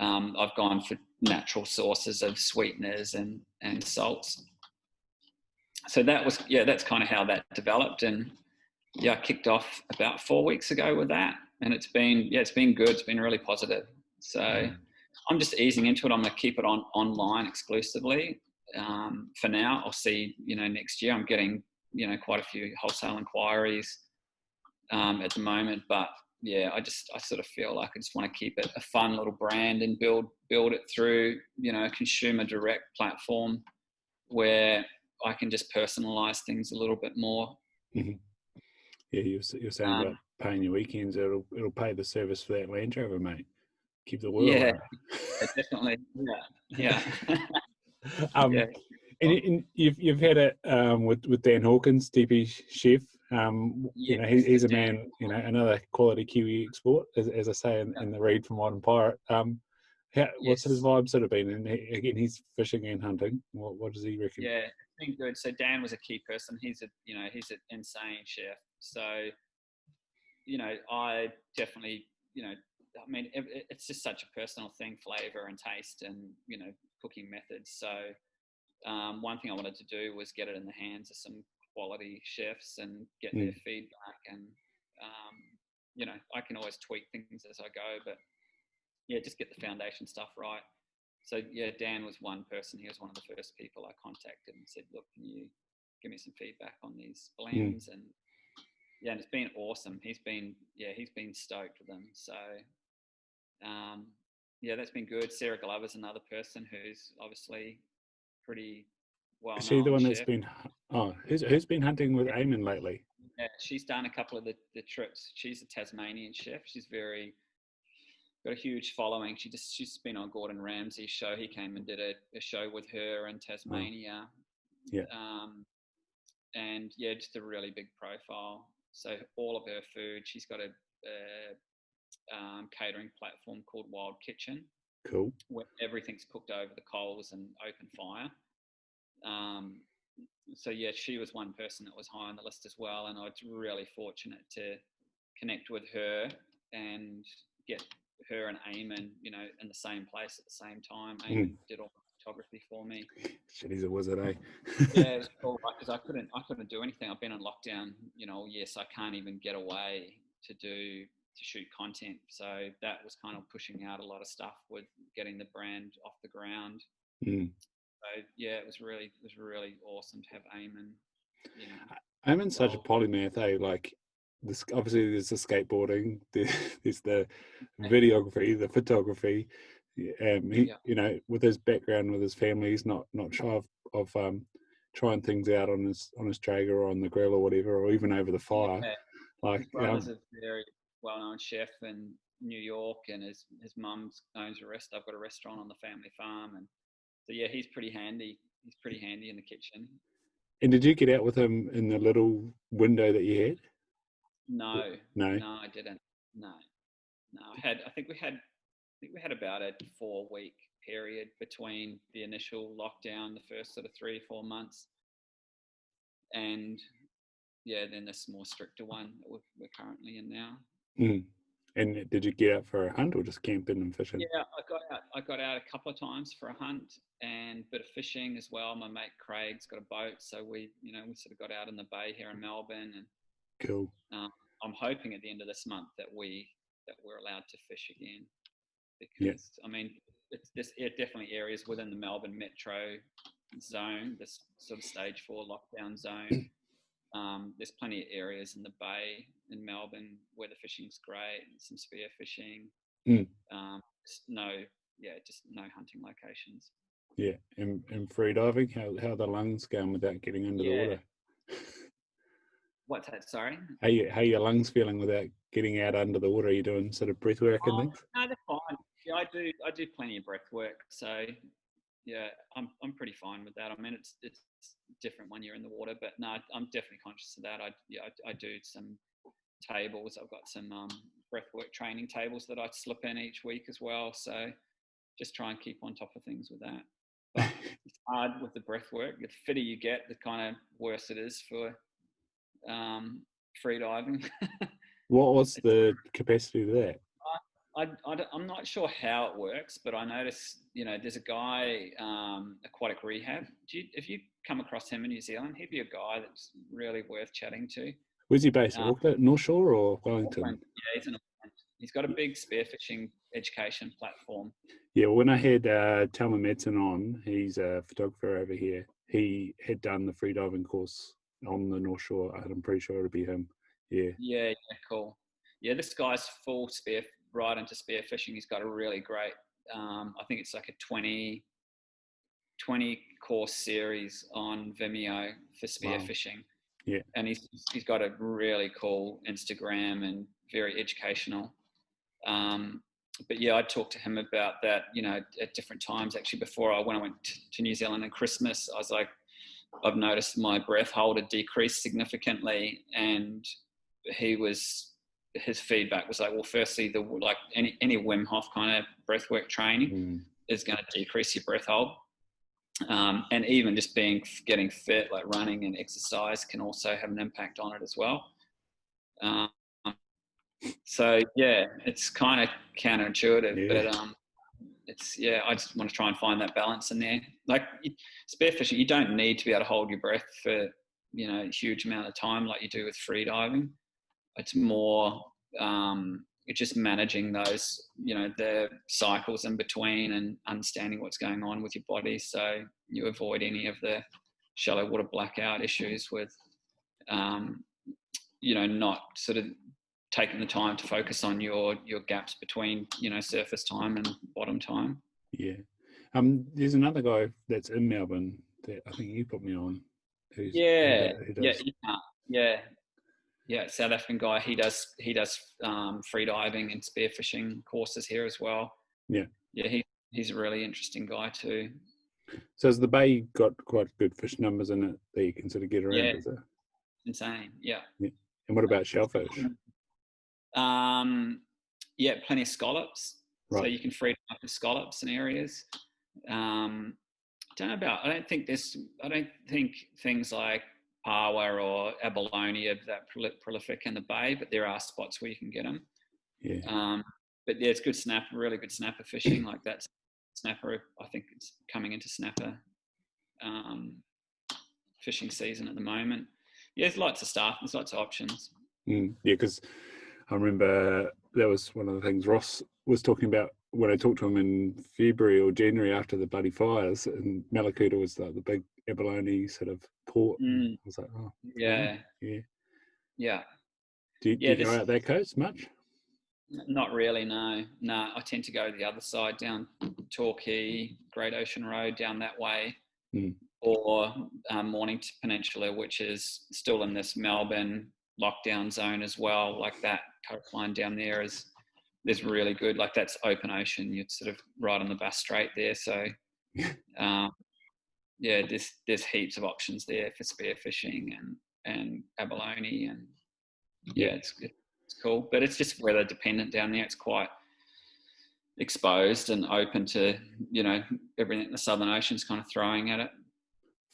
Speaker 2: I've gone for natural sources of sweeteners and salts. So that's kind of how that developed. And I kicked off about 4 weeks ago with that, and it's been good. It's been really positive. So I'm just easing into it. I'm going to keep it online exclusively for now. I'll see, next year. I'm getting, quite a few wholesale inquiries at the moment, but I sort of feel like I just want to keep it a fun little brand and build it through, a consumer direct platform where I can just personalize things a little bit more.
Speaker 1: Yeah, you're saying about paying your weekends. It'll pay the service for that Land Rover, mate. Keep the world running.
Speaker 2: Definitely. Yeah.
Speaker 1: And you've had it with Dan Hawkins, DP Chef. He's a man, another quality Kiwi export, as I say in the read from Modern Pirate. What's his vibe sort of been? And again, he's fishing and hunting. What does he reckon?
Speaker 2: Yeah, it's been good. So Dan was a key person. He's an insane chef. So, I definitely, it's just such a personal thing, flavor and taste and, cooking methods. So one thing I wanted to do was get it in the hands of some quality chefs and get their feedback. And, I can always tweak things as I go, but just get the foundation stuff right. So Dan was one person. He was one of the first people I contacted and said, look, can you give me some feedback on these blends? And and it's been awesome. He's been stoked with them. So that's been good. Sarah Glover's another person who's obviously pretty well known.
Speaker 1: Is she the one that's been who's been hunting with Eamon lately?
Speaker 2: Yeah, she's done a couple of the trips. She's a Tasmanian chef. She's got a huge following. She's been on Gordon Ramsay's show. He came and did a show with her in Tasmania. And just a really big profile. So all of her food, she's got a catering platform called Wild Kitchen,
Speaker 1: Cool.
Speaker 2: where everything's cooked over the coals and open fire. So yeah, she was one person that was high on the list as well, and I was really fortunate to connect with her and get her and Eamon, in the same place at the same time. Eamon did all the photography for me.
Speaker 1: Shit, he's a wizard, eh?
Speaker 2: Yeah, it was cool because I couldn't do anything. I've been on lockdown, yes, I can't even get away to shoot content. So that was kind of pushing out a lot of stuff with getting the brand off the ground. So yeah, it was really awesome to have Eamon.
Speaker 1: Eamon's such a polymath, eh? Like this, obviously there's the skateboarding, there's the videography, the photography. He, with his background, with his family, he's not shy of trying things out on his Traeger or on the grill or whatever, or even over the fire.
Speaker 2: Yeah.
Speaker 1: Like
Speaker 2: his brother's a very well-known chef in New York, and his mum owns I've got a restaurant on the family farm, and so yeah, he's pretty handy. He's pretty handy in the kitchen.
Speaker 1: And did you get out with him in the little window that you had?
Speaker 2: No, I didn't. No. I think we had about a 4-week period between the initial lockdown, the first sort of 3 or 4 months, and yeah, then this more stricter one that we're currently in now.
Speaker 1: And did you get out for a hunt or just camping and fishing?
Speaker 2: Yeah, I got out a couple of times for a hunt and a bit of fishing as well. My mate Craig's got a boat, so we sort of got out in the bay here in Melbourne. And
Speaker 1: cool.
Speaker 2: I'm hoping at the end of this month that we're allowed to fish again, because I mean, there's definitely areas within the Melbourne metro zone, this sort of stage 4 lockdown zone. There's plenty of areas in the bay in Melbourne where the fishing's great, some spear fishing. Just no hunting locations.
Speaker 1: Yeah, and free diving, how are the lungs going without getting under the water?
Speaker 2: What's that? Sorry.
Speaker 1: How are your lungs feeling without getting out under the water? Are you doing sort of breath work and things?
Speaker 2: No, they're fine. Yeah, I do plenty of breath work, so yeah, I'm pretty fine with that. I mean, it's different when you're in the water, but no, I'm definitely conscious of that. I do some tables. I've got some breathwork training tables that I slip in each week as well. So just try and keep on top of things with that. But it's hard with the breathwork. The fitter you get, the kind of worse it is for free diving.
Speaker 1: What's the capacity of that?
Speaker 2: I'm not sure how it works, but I noticed, there's a guy, Aquatic Rehab. If you come across him in New Zealand, he'd be a guy that's really worth chatting to.
Speaker 1: Where's he based? Auckland, North Shore or Wellington?
Speaker 2: Auckland. Yeah, he's in Auckland. He's got a big spearfishing education platform.
Speaker 1: Yeah, when I had Talma Madsen on, he's a photographer over here. He had done the freediving course on the North Shore. I'm pretty sure it'll be him. Yeah. Yeah,
Speaker 2: cool. Yeah, this guy's full right into spearfishing. He's got a really great, I think it's like a 20 course series on Vimeo for spearfishing. Wow.
Speaker 1: Yeah.
Speaker 2: And he's got a really cool Instagram and very educational. But yeah, I talked to him about that, at different times. Actually, when I went to New Zealand at Christmas, I was like, I've noticed my breath hold had decreased significantly, and his feedback was like, well, firstly, any Wim Hof kind of breathwork training is going to decrease your breath hold. And even just getting fit, like running and exercise, can also have an impact on it as well. So yeah, it's kind of counterintuitive, but I just want to try and find that balance in there. Like spearfishing, you don't need to be able to hold your breath for a huge amount of time like you do with free diving. It's more just managing those, the cycles in between and understanding what's going on with your body, so you avoid any of the shallow water blackout issues with, not sort of taking the time to focus on your gaps between, surface time and bottom time.
Speaker 1: Yeah. There's another guy that's in Melbourne that I think you put me on.
Speaker 2: South African guy. He does free diving and spearfishing courses here as well.
Speaker 1: Yeah.
Speaker 2: He's a really interesting guy too.
Speaker 1: So has the bay got quite good fish numbers in it that you can sort of get around? Is it?
Speaker 2: Insane. Yeah.
Speaker 1: And what about shellfish?
Speaker 2: Plenty of scallops. So you can free up the scallops and areas. I don't think things like pawa or abalone are that prolific in the bay, but there are spots where you can get them.
Speaker 1: Yeah.
Speaker 2: But yeah, it's good really good snapper fishing. Like that snapper, I think it's coming into snapper fishing season at the moment. Yeah, there's lots of stuff. There's lots of options.
Speaker 1: Yeah, because I remember that was one of the things Ross was talking about when I talked to him in February or January after the bloody fires, and Malakuta was like the big abalone sort of port. I was like, oh,
Speaker 2: yeah.
Speaker 1: Do you go out that coast much?
Speaker 2: Not really, no. I tend to go the other side, down Torquay, Great Ocean Road, down that way, or Mornington Peninsula, which is still in this Melbourne lockdown zone as well. Like that coastline down there there's really good, like that's open ocean. You're sort of right on the Bass Strait there. So, there's heaps of options there for spearfishing and abalone, and it's cool. But it's just weather dependent down there. It's quite exposed and open to, everything the Southern Ocean's kind of throwing at it.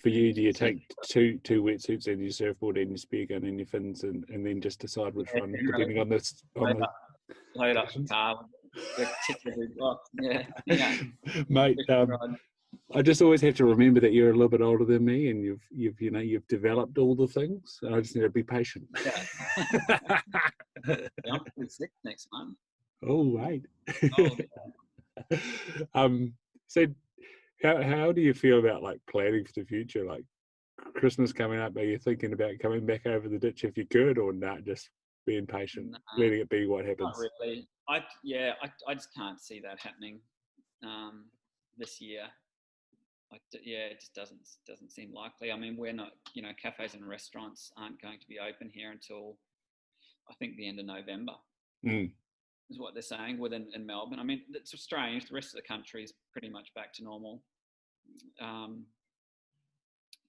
Speaker 1: For you, do you take two wetsuits and your surfboard and your spear gun and your fins and then just decide which one, depending on this?
Speaker 2: Load up the car.
Speaker 1: Mate, I just always have to remember that you're a little bit older than me, and you've developed all the things. And I just need to be patient.
Speaker 2: I'm 46 next month.
Speaker 1: Oh, right. So how do you feel about like planning for the future? Like Christmas coming up, are you thinking about coming back over the ditch if you could, or not, just being patient, letting it be what happens?
Speaker 2: Not really. I just can't see that happening this year. It just doesn't seem likely. I mean, we're not, cafes and restaurants aren't going to be open here until I think the end of November. Is what they're saying in Melbourne. I mean, it's strange. The rest of the country is pretty much back to normal.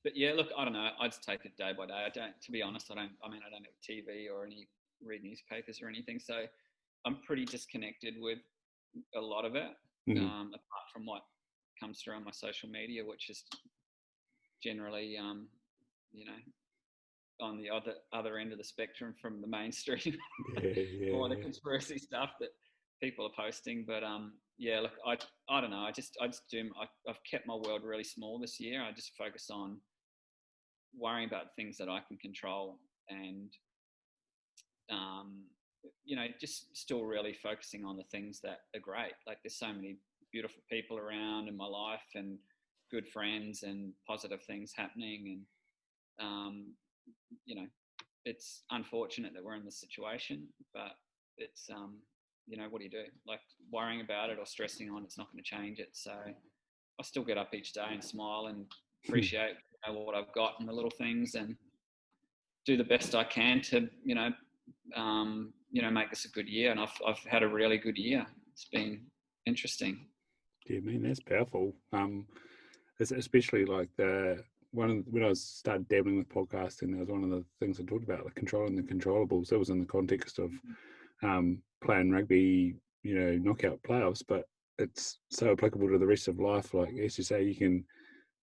Speaker 2: But yeah, look, I don't know. I just take it day by day. To be honest, I don't have TV or read newspapers or anything. So I'm pretty disconnected with a lot of it, apart from what comes through on my social media, which is generally, on the other end of the spectrum from the mainstream, or the conspiracy stuff that people are posting. But look, I don't know. I've kept my world really small this year. I just focus on worrying about things that I can control, and just still really focusing on the things that are great. Like there's so many beautiful people around in my life, and good friends, and positive things happening, and it's unfortunate that we're in this situation, but it's what do you do? Like worrying about it or stressing on it's not going to change it. So I still get up each day and smile and appreciate what I've got and the little things, and do the best I can to make this a good year. And I've had a really good year. It's been interesting.
Speaker 1: Yeah, man, that's powerful. Especially like when I started dabbling with podcasting, that was one of the things I talked about, like controlling the controllables. That was in the context of playing rugby, knockout playoffs, but it's so applicable to the rest of life. Like as you say, you can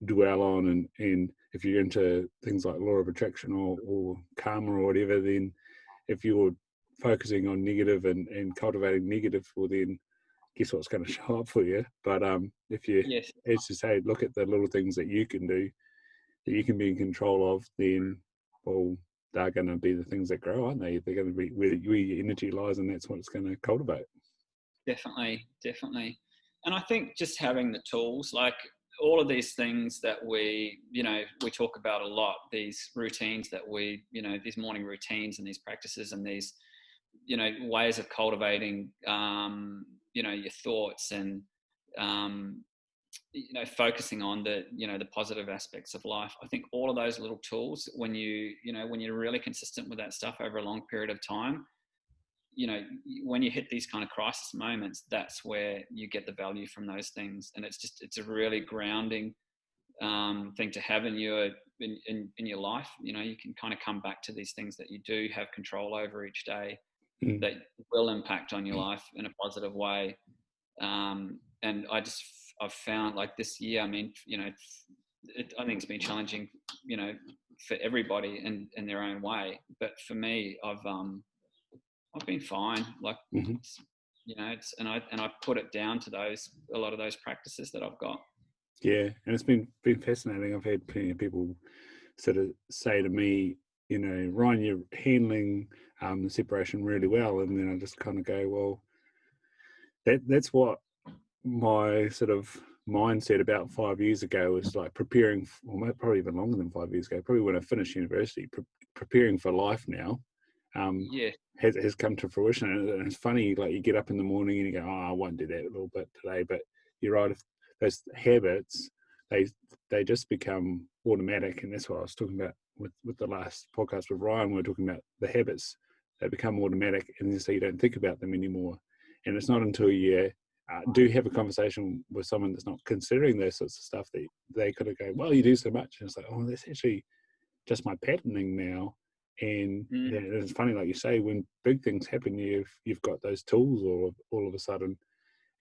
Speaker 1: dwell on and if you're into things like law of attraction or karma or whatever, then if you're focusing on negative and cultivating negative, well then guess what's going to show up for you. But if you, as you say, look at the little things that you can do, that you can be in control of, then, well, they're going to be the things that grow, aren't they? They're going to be where your energy lies, and that's what it's going to cultivate.
Speaker 2: Definitely. And I think just having the tools, like all of these things that we talk about a lot, these routines that these morning routines and these practices and these, ways of cultivating, your thoughts and, focusing on the positive aspects of life. I think all of those little tools, when you're really consistent with that stuff over a long period of time, when you hit these kind of crisis moments, that's where you get the value from those things. And it's a really grounding thing to have in your life. You can kind of come back to these things that you do have control over each day that will impact on your life in a positive way. And I've found like this year, I mean, you know, I think it's been challenging, you know, for everybody in their own way. But for me, I've been fine. Like, you know, and I put it down to a lot of those practices that I've got.
Speaker 1: Yeah, and it's been fascinating. I've had plenty of people sort of say to me, you know, Ryan, you're handling the separation really well, and then I just kind of go, well, that's what my sort of mindset about 5 years ago was like preparing, or probably even longer than 5 years ago, probably when I finished university, preparing for life now. Has come to fruition. And it's funny, like you get up in the morning and you go, oh, I won't do that a little bit today. But you're right, if those habits, they just become automatic. And that's what I was talking about with the last podcast with Ryan. We were talking about the habits that become automatic, and so you don't think about them anymore. And it's not until you do have a conversation with someone that's not considering those sorts of stuff that they kind of go, well, you do so much. And it's like, oh, that's actually just my patterning now. And it's funny, like you say, when big things happen, you've got those tools all of a sudden,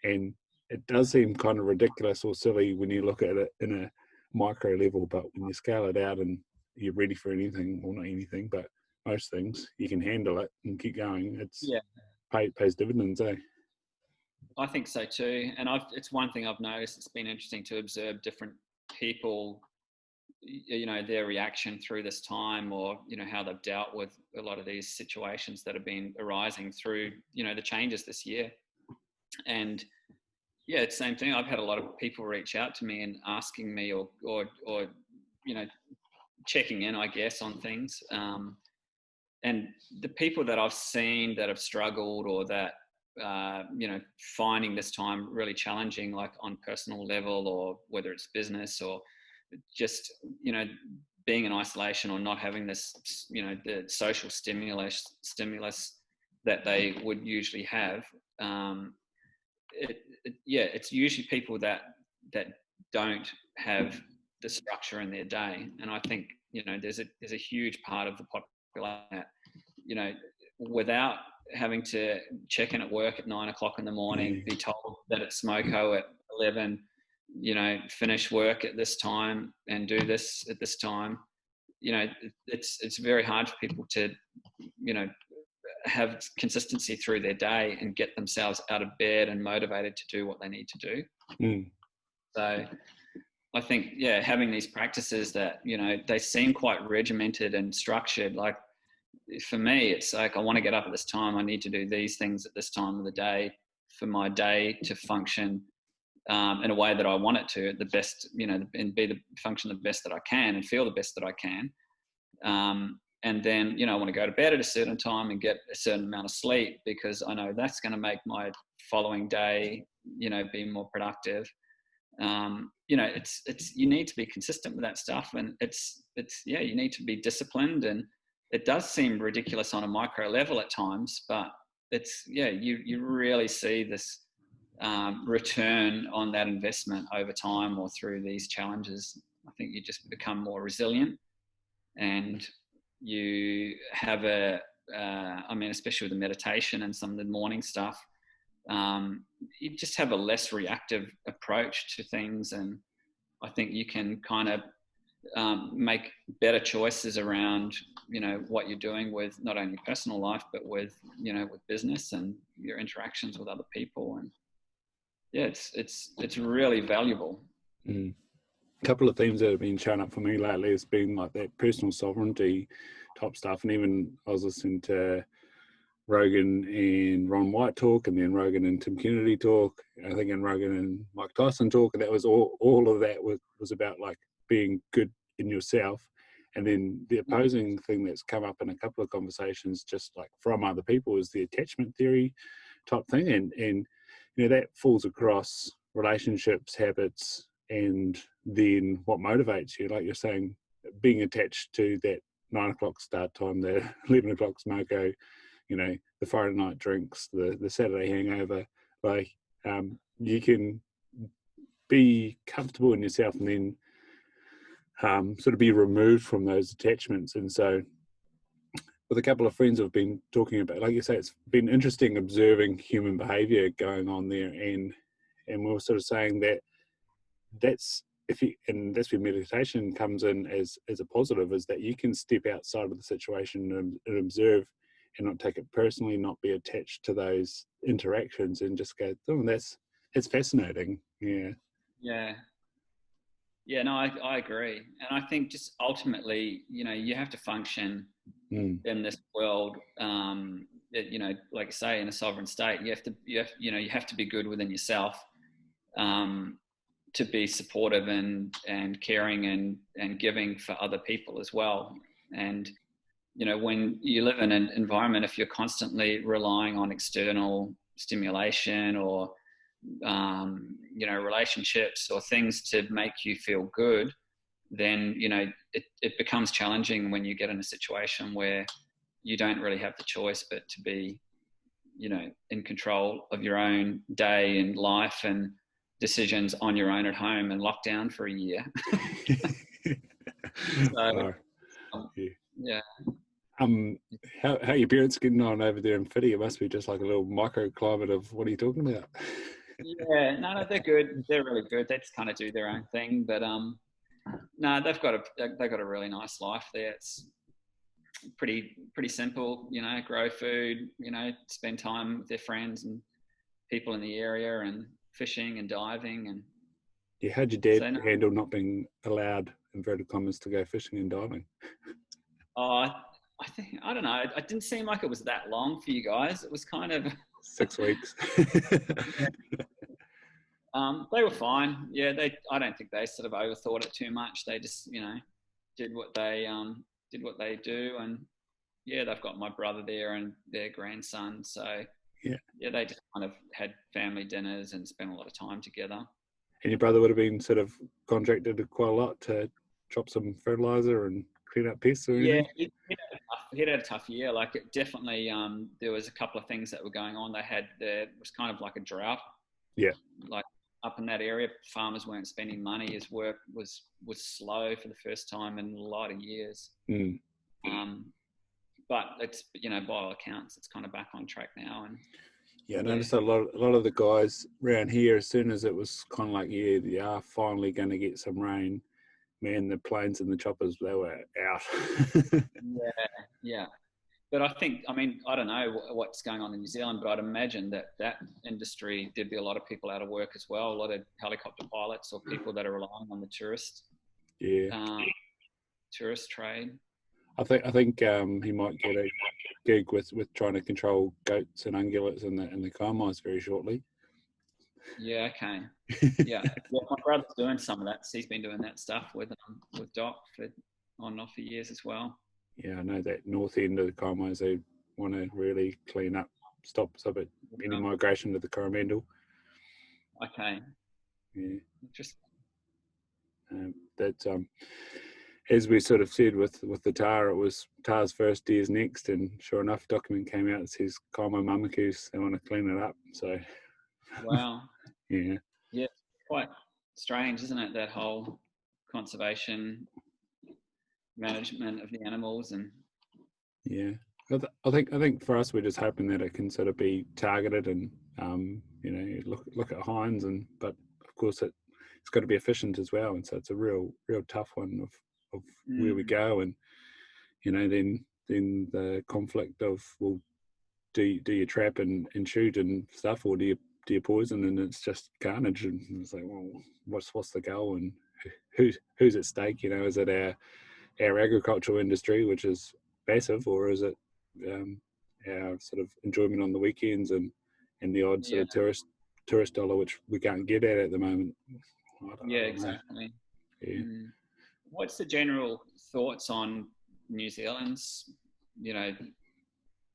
Speaker 1: and it does seem kind of ridiculous or silly when you look at it in a micro level, but when you scale it out and you're ready for anything, well, not anything, but most things, you can handle it and keep going. It's pays dividends, eh?
Speaker 2: I think so too, and it's one thing I've noticed. It's been interesting to observe different people, you know, their reaction through this time, or you know how they've dealt with a lot of these situations that have been arising through, you know, the changes this year. And yeah, it's the same thing. I've had a lot of people reach out to me and asking me or you know, checking in, I guess, on things. And the people that I've seen that have struggled or that you know, finding this time really challenging, like on personal level, or whether it's business or just, you know, being in isolation or not having this, you know, the social stimulus that they would usually have. It's usually people that don't have the structure in their day, and I think, you know, there's a huge part of the population that, you know, without having to check in at work at 9 o'clock in the morning, be told that it's smoko at 11, you know, finish work at this time and do this at this time. You know, it's very hard for people to, you know, have consistency through their day and get themselves out of bed and motivated to do what they need to do. So I think, yeah, having these practices that, you know, they seem quite regimented and structured. Like for me, it's like, I want to get up at this time. I need to do these things at this time of the day for my day to function in a way that I want it to, at the best, you know, and function the best that I can and feel the best that I can. And then, you know, I want to go to bed at a certain time and get a certain amount of sleep, because I know that's going to make my following day, you know, be more productive. You know, it's you need to be consistent with that stuff, and it's you need to be disciplined. And it does seem ridiculous on a micro level at times, but it's you really see this return on that investment over time or through these challenges. I think you just become more resilient, and you have I mean, especially with the meditation and some of the morning stuff, you just have a less reactive approach to things. And I think you can kind of make better choices around, you know, what you're doing with not only personal life, but with, you know, with business and your interactions with other people. And yeah, it's really valuable.
Speaker 1: A couple of themes that have been showing up for me lately has been like that personal sovereignty type stuff. And even I was listening to Rogan and Ron White talk, and then Rogan and Tim Kennedy talk, I think, and Rogan and Mike Tyson talk, and that was all of that was about like being good in yourself. And then the opposing thing that's come up in a couple of conversations just like from other people is the attachment theory type thing, and you know, that falls across relationships, habits, and then what motivates you, like you're saying, being attached to that 9 o'clock start time, the 11 o'clock smoko, you know, the Friday night drinks, the Saturday hangover. Like you can be comfortable in yourself and then sort of be removed from those attachments. And so with a couple of friends I've been talking about, like you say, it's been interesting observing human behavior going on there. And and we were sort of saying that that's where meditation comes in as a positive, is that you can step outside of the situation and observe and not take it personally, not be attached to those interactions, and just go, oh, that's fascinating.
Speaker 2: Yeah, no, I agree. And I think just ultimately, you have to function in this world, like I say, in a sovereign state. You have to be good within yourself, to be supportive and caring and giving for other people as well. And, when you live in an environment, if you're constantly relying on external stimulation or, relationships or things to make you feel good, then, it becomes challenging when you get in a situation where you don't really have the choice but to be, in control of your own day and life and decisions on your own at home and locked down for a year. So, yeah.
Speaker 1: How are your parents getting on over there in Fiddy? It must be just like a little microclimate of what are you talking about?
Speaker 2: Yeah, no, they're good. They're really good. They just kind of do their own thing, but no, they've got a really nice life there. It's pretty simple, grow food, spend time with their friends and people in the area and fishing and diving. And
Speaker 1: yeah, how'd your dad handle not being allowed, inverted commas, to go fishing and diving?
Speaker 2: I don't know. It didn't seem like it was that long for you guys. It was kind of
Speaker 1: 6 weeks.
Speaker 2: They were fine. Yeah, I don't think they sort of overthought it too much. They just, did what they do, and yeah, they've got my brother there and their grandson. So yeah, they just kind of had family dinners and spent a lot of time together.
Speaker 1: And your brother would have been sort of contracted quite a lot to drop some fertilizer and clean up pests or anything?
Speaker 2: Yeah, he had a tough year. Like, it definitely, there was a couple of things that were going on. There was kind of like a drought.
Speaker 1: Yeah.
Speaker 2: Like up in that area, farmers weren't spending money. His work was slow for the first time in a lot of years. But it's, by all accounts, it's kind of back on track now. And
Speaker 1: yeah, I noticed a lot of the guys around here, as soon as it was kind of like, they are finally going to get some rain, man, the planes and the choppers, they were out.
Speaker 2: Yeah. But I don't know what's going on in New Zealand, but I'd imagine that industry, there'd be a lot of people out of work as well, a lot of helicopter pilots or people that are relying on the tourist trade.
Speaker 1: I think he might get a gig with trying to control goats and ungulates in the Kaimais very shortly.
Speaker 2: Yeah, okay. Yeah. Well, my brother's doing some of that. So he's been doing that stuff with Doc on and off for years as well.
Speaker 1: Yeah, I know that north end of the Kaimais, they want to really clean up, stop any migration to the Coromandel.
Speaker 2: Okay.
Speaker 1: Yeah.
Speaker 2: Interesting.
Speaker 1: That's as we sort of said with the tahr, it was tahr's first, deer's next, and sure enough, document came out that says Kaimai mamakus, they want to clean it up. So.
Speaker 2: Wow.
Speaker 1: Yeah.
Speaker 2: Yeah, quite strange, isn't it? That whole conservation management of the animals and.
Speaker 1: Yeah, I think for us, we're just hoping that it can sort of be targeted and look at hinds, but of course it's got to be efficient as well, and so it's a real tough one of where we go, and then the conflict of, well, do you trap and shoot and stuff, or do you poison, and it's just carnage, and it's like, well, what's the goal, and who's at stake? Is it our agricultural industry, which is massive, or is it our sort of enjoyment on the weekends and the odd sort of tourist dollar, which we can't get at the moment? I don't know.
Speaker 2: Exactly.
Speaker 1: Yeah.
Speaker 2: What's the general thoughts on New Zealand's,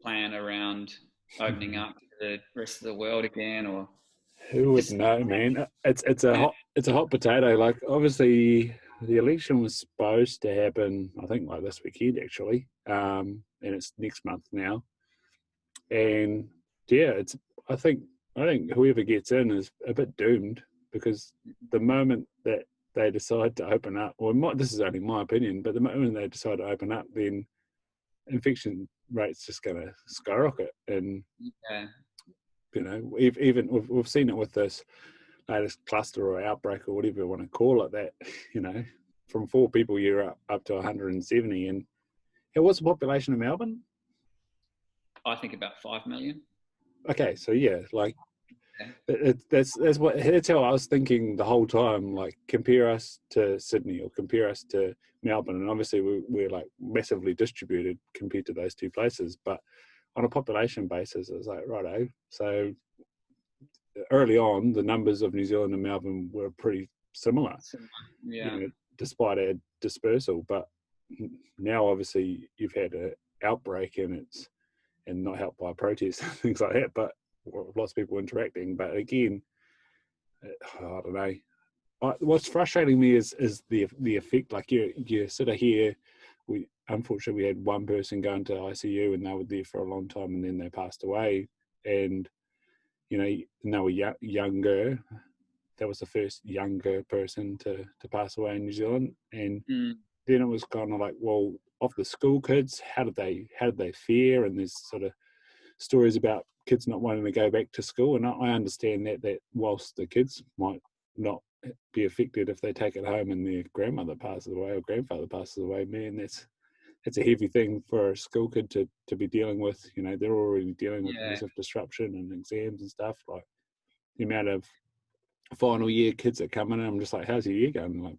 Speaker 2: plan around opening up to the rest of the world again, or?
Speaker 1: Who would know, man? It's a hot potato. Like, obviously, the election was supposed to happen, I think, like this weekend actually, and it's next month now. And yeah, I think whoever gets in is a bit doomed, because the moment that they decide to open up, this is only my opinion, but the moment they decide to open up, then infection rate's just going to skyrocket. And even we've seen it with this latest cluster or outbreak or whatever you want to call it, that, from 4 people you're up to 170. And what's the population of Melbourne?
Speaker 2: I think about 5 million.
Speaker 1: Okay, so yeah, like that's how I was thinking the whole time. Like, compare us to Sydney or compare us to Melbourne, and obviously we're like massively distributed compared to those two places. But on a population basis, it was like, righto. So early on, the numbers of New Zealand and Melbourne were pretty similar.
Speaker 2: Yeah.
Speaker 1: Despite our dispersal. But now, obviously, you've had an outbreak, and not helped by protests and things like that. But lots of people interacting. But again, I don't know. What's frustrating me is the effect. Like, you sort of hear, unfortunately we had one person go into ICU and they were there for a long time and then they passed away, and and they were younger. That was the first younger person to pass away in New Zealand, and then it was kind of like, well, of the school kids, how did they fare? And there's sort of stories about kids not wanting to go back to school, and I understand that whilst the kids might not be affected if they take it home and their grandmother passes away or grandfather passes away, man, that's a heavy thing for a school kid to be dealing with. They're already dealing with massive disruption and exams and stuff. Like, the amount of final year kids that come in, and I'm just like, how's your year going? I'm like,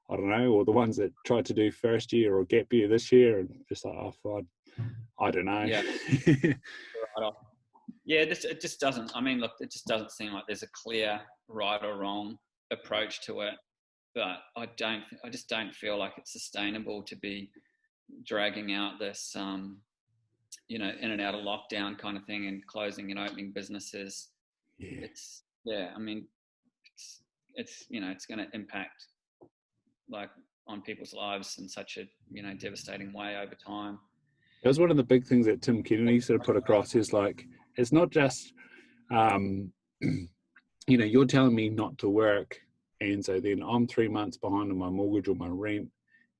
Speaker 1: I don't know. Or the ones that tried to do first year or gap year this year, and just like, oh, fine. I don't know.
Speaker 2: Yeah. Yeah, it just doesn't. I mean, look, it just doesn't seem like there's a clear right or wrong approach to it. But I just don't feel like it's sustainable to be dragging out this, in and out of lockdown kind of thing, and closing and opening businesses.
Speaker 1: Yeah.
Speaker 2: I mean, it's going to impact like on people's lives in such a devastating way over time.
Speaker 1: It was one of the big things that Tim Kennedy sort of put across, is like, it's not just you're telling me not to work, and so then I'm 3 months behind on my mortgage or my rent,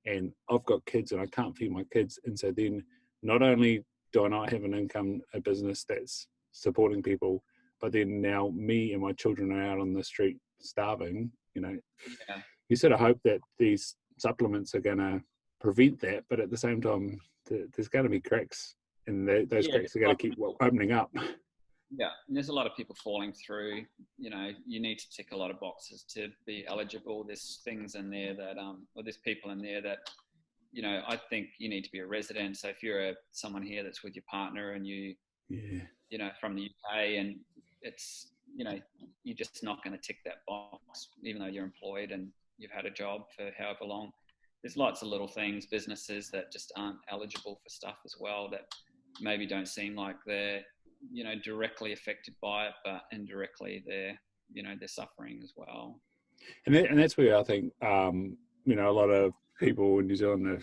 Speaker 1: and I've got kids and I can't feed my kids, and so then not only do I not have an income, a business that's supporting people, but then now me and my children are out on the street starving. You sort of hope that these supplements are going to prevent that, but at the same time, there's going to be cracks, and those cracks are going to keep opening up.
Speaker 2: Yeah, and there's a lot of people falling through. You need to tick a lot of boxes to be eligible. There's things in there that, or there's people in there that, I think you need to be a resident. So if you're someone here that's with your partner and you from the UK, and it's, you're just not going to tick that box, even though you're employed and you've had a job for however long. There's lots of little things, businesses that just aren't eligible for stuff as well, that maybe don't seem like they're, directly affected by it, but indirectly they're suffering as well.
Speaker 1: And that's where I think, a lot of people in New Zealand are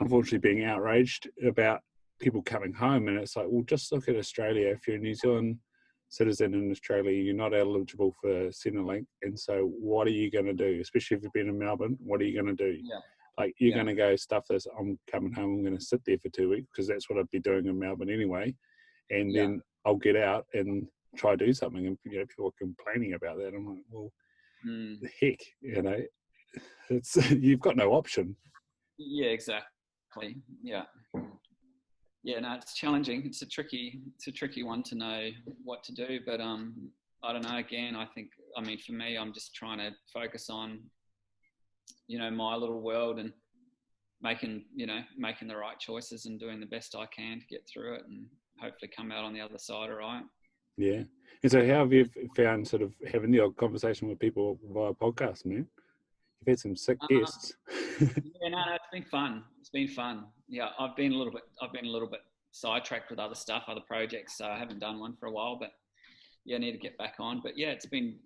Speaker 1: unfortunately being outraged about people coming home. And it's like, well, just look at Australia. If you're a New Zealand citizen in Australia, you're not eligible for Centrelink. And so what are you going to do? Especially if you've been in Melbourne, what are you going to do?
Speaker 2: Yeah.
Speaker 1: Like, you're going to go stuff this, I'm coming home, I'm going to sit there for 2 weeks, because that's what I'd be doing in Melbourne anyway. And then I'll get out and try to do something. And people are complaining about that. I'm like, well, the heck, it's you've got no option.
Speaker 2: Yeah, exactly. Yeah. No, it's challenging. It's a tricky one to know what to do. But I don't know. Again, for me, I'm just trying to focus on, my little world, and making the right choices and doing the best I can to get through it, and hopefully come out on the other side all right. Yeah.
Speaker 1: And so how have you found sort of having the odd conversation with people via podcast, man? You've had some sick guests.
Speaker 2: It's been fun. It's been fun. Yeah, I've been a little bit sidetracked with other stuff, other projects, so I haven't done one for a while, but I need to get back on. But it's been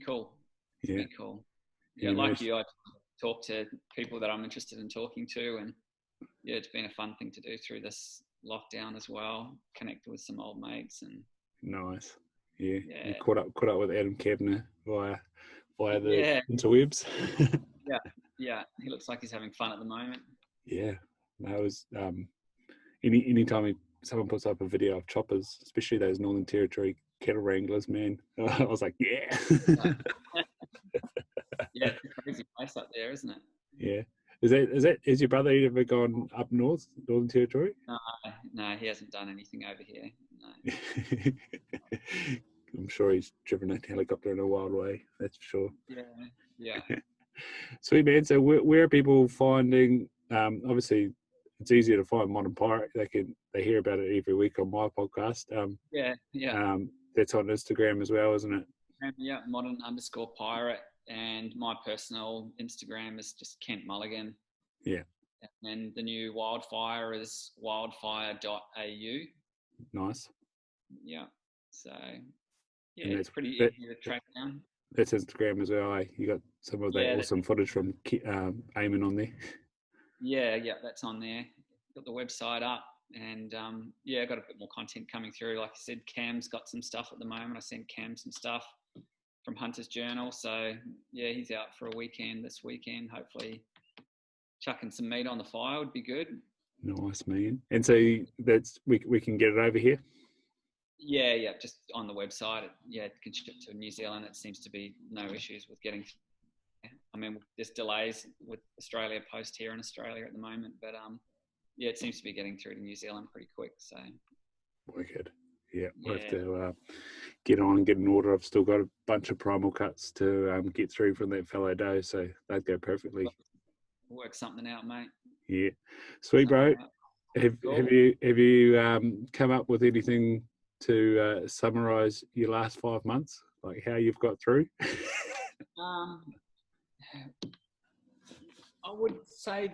Speaker 2: cool. It's been cool. Yeah, like you, I talk to people that I'm interested in talking to, and it's been a fun thing to do through this lockdown as well. Connected with some old mates and
Speaker 1: nice. Yeah. You caught up with Adam Kavner via the interwebs.
Speaker 2: Yeah. He looks like he's having fun at the moment.
Speaker 1: Yeah. No, it was anytime someone puts up a video of choppers, especially those Northern Territory cattle wranglers, man. I was like, yeah.
Speaker 2: Yeah, it's a crazy place up there, isn't it?
Speaker 1: Yeah. Is your brother ever gone up north, Northern Territory?
Speaker 2: No, he hasn't done anything over here. No.
Speaker 1: I'm sure he's driven a helicopter in a wild way. That's for sure.
Speaker 2: Yeah.
Speaker 1: Sweet, man. So where are people finding? Obviously, it's easier to find Modern Pirate. They hear about it every week on my podcast.
Speaker 2: Yeah.
Speaker 1: That's on Instagram as well, isn't it?
Speaker 2: Yeah, modern_pirate, and my personal Instagram is just Kent Mulligan.
Speaker 1: Yeah.
Speaker 2: And the new wildfire is wildfire.au.
Speaker 1: Nice.
Speaker 2: Yeah. So
Speaker 1: and
Speaker 2: it's pretty easy to track down.
Speaker 1: That's Instagram as well. You got some of that awesome footage from Eamon on there.
Speaker 2: Yeah, that's on there. Got the website up, and got a bit more content coming through. Like I said, Cam's got some stuff at the moment. I sent Cam some stuff from Hunter's Journal. So yeah, he's out for a weekend this weekend. Hopefully, chucking some meat on the fire would be good.
Speaker 1: Nice, man. And so that's we can get it over here.
Speaker 2: Yeah, just on the website. It can ship to New Zealand. It seems to be no issues with getting. I mean, there's delays with Australia Post here in Australia at the moment, but it seems to be getting through to New Zealand pretty quick. So
Speaker 1: wicked. We'll have to get on and get an order. I've still got a bunch of primal cuts to get through from that fellow doe, so they'd go perfectly.
Speaker 2: Work something out, mate.
Speaker 1: Yeah, sweet, bro. Have you come up with anything to summarize your last 5 months, like how you've got through?
Speaker 2: I would say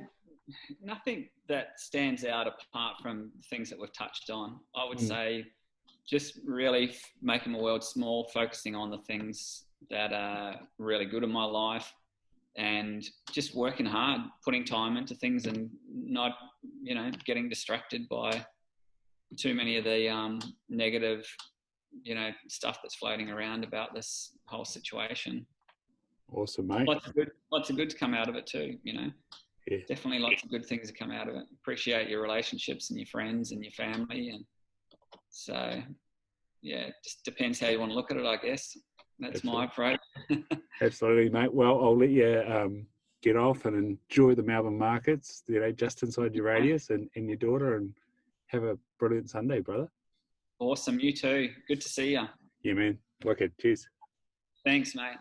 Speaker 2: nothing that stands out apart from things that we've touched on. I would say just really making my world small, focusing on the things that are really good in my life, and just working hard, putting time into things, and not, getting distracted by too many of the negative, stuff that's floating around about this whole situation.
Speaker 1: Awesome, mate.
Speaker 2: Lots of good to come out of it too,
Speaker 1: Yeah.
Speaker 2: Definitely lots of good things to come out of it. Appreciate your relationships and your friends and your family. And so, it just depends how you want to look at it, I guess. That's Absolutely. My approach.
Speaker 1: Absolutely, mate. Well, I'll let you get off and enjoy the Melbourne markets, just inside your radius and your daughter, and have a brilliant Sunday, brother.
Speaker 2: Awesome. You too. Good to see you.
Speaker 1: Yeah, man. Wicked. Cheers.
Speaker 2: Thanks, mate.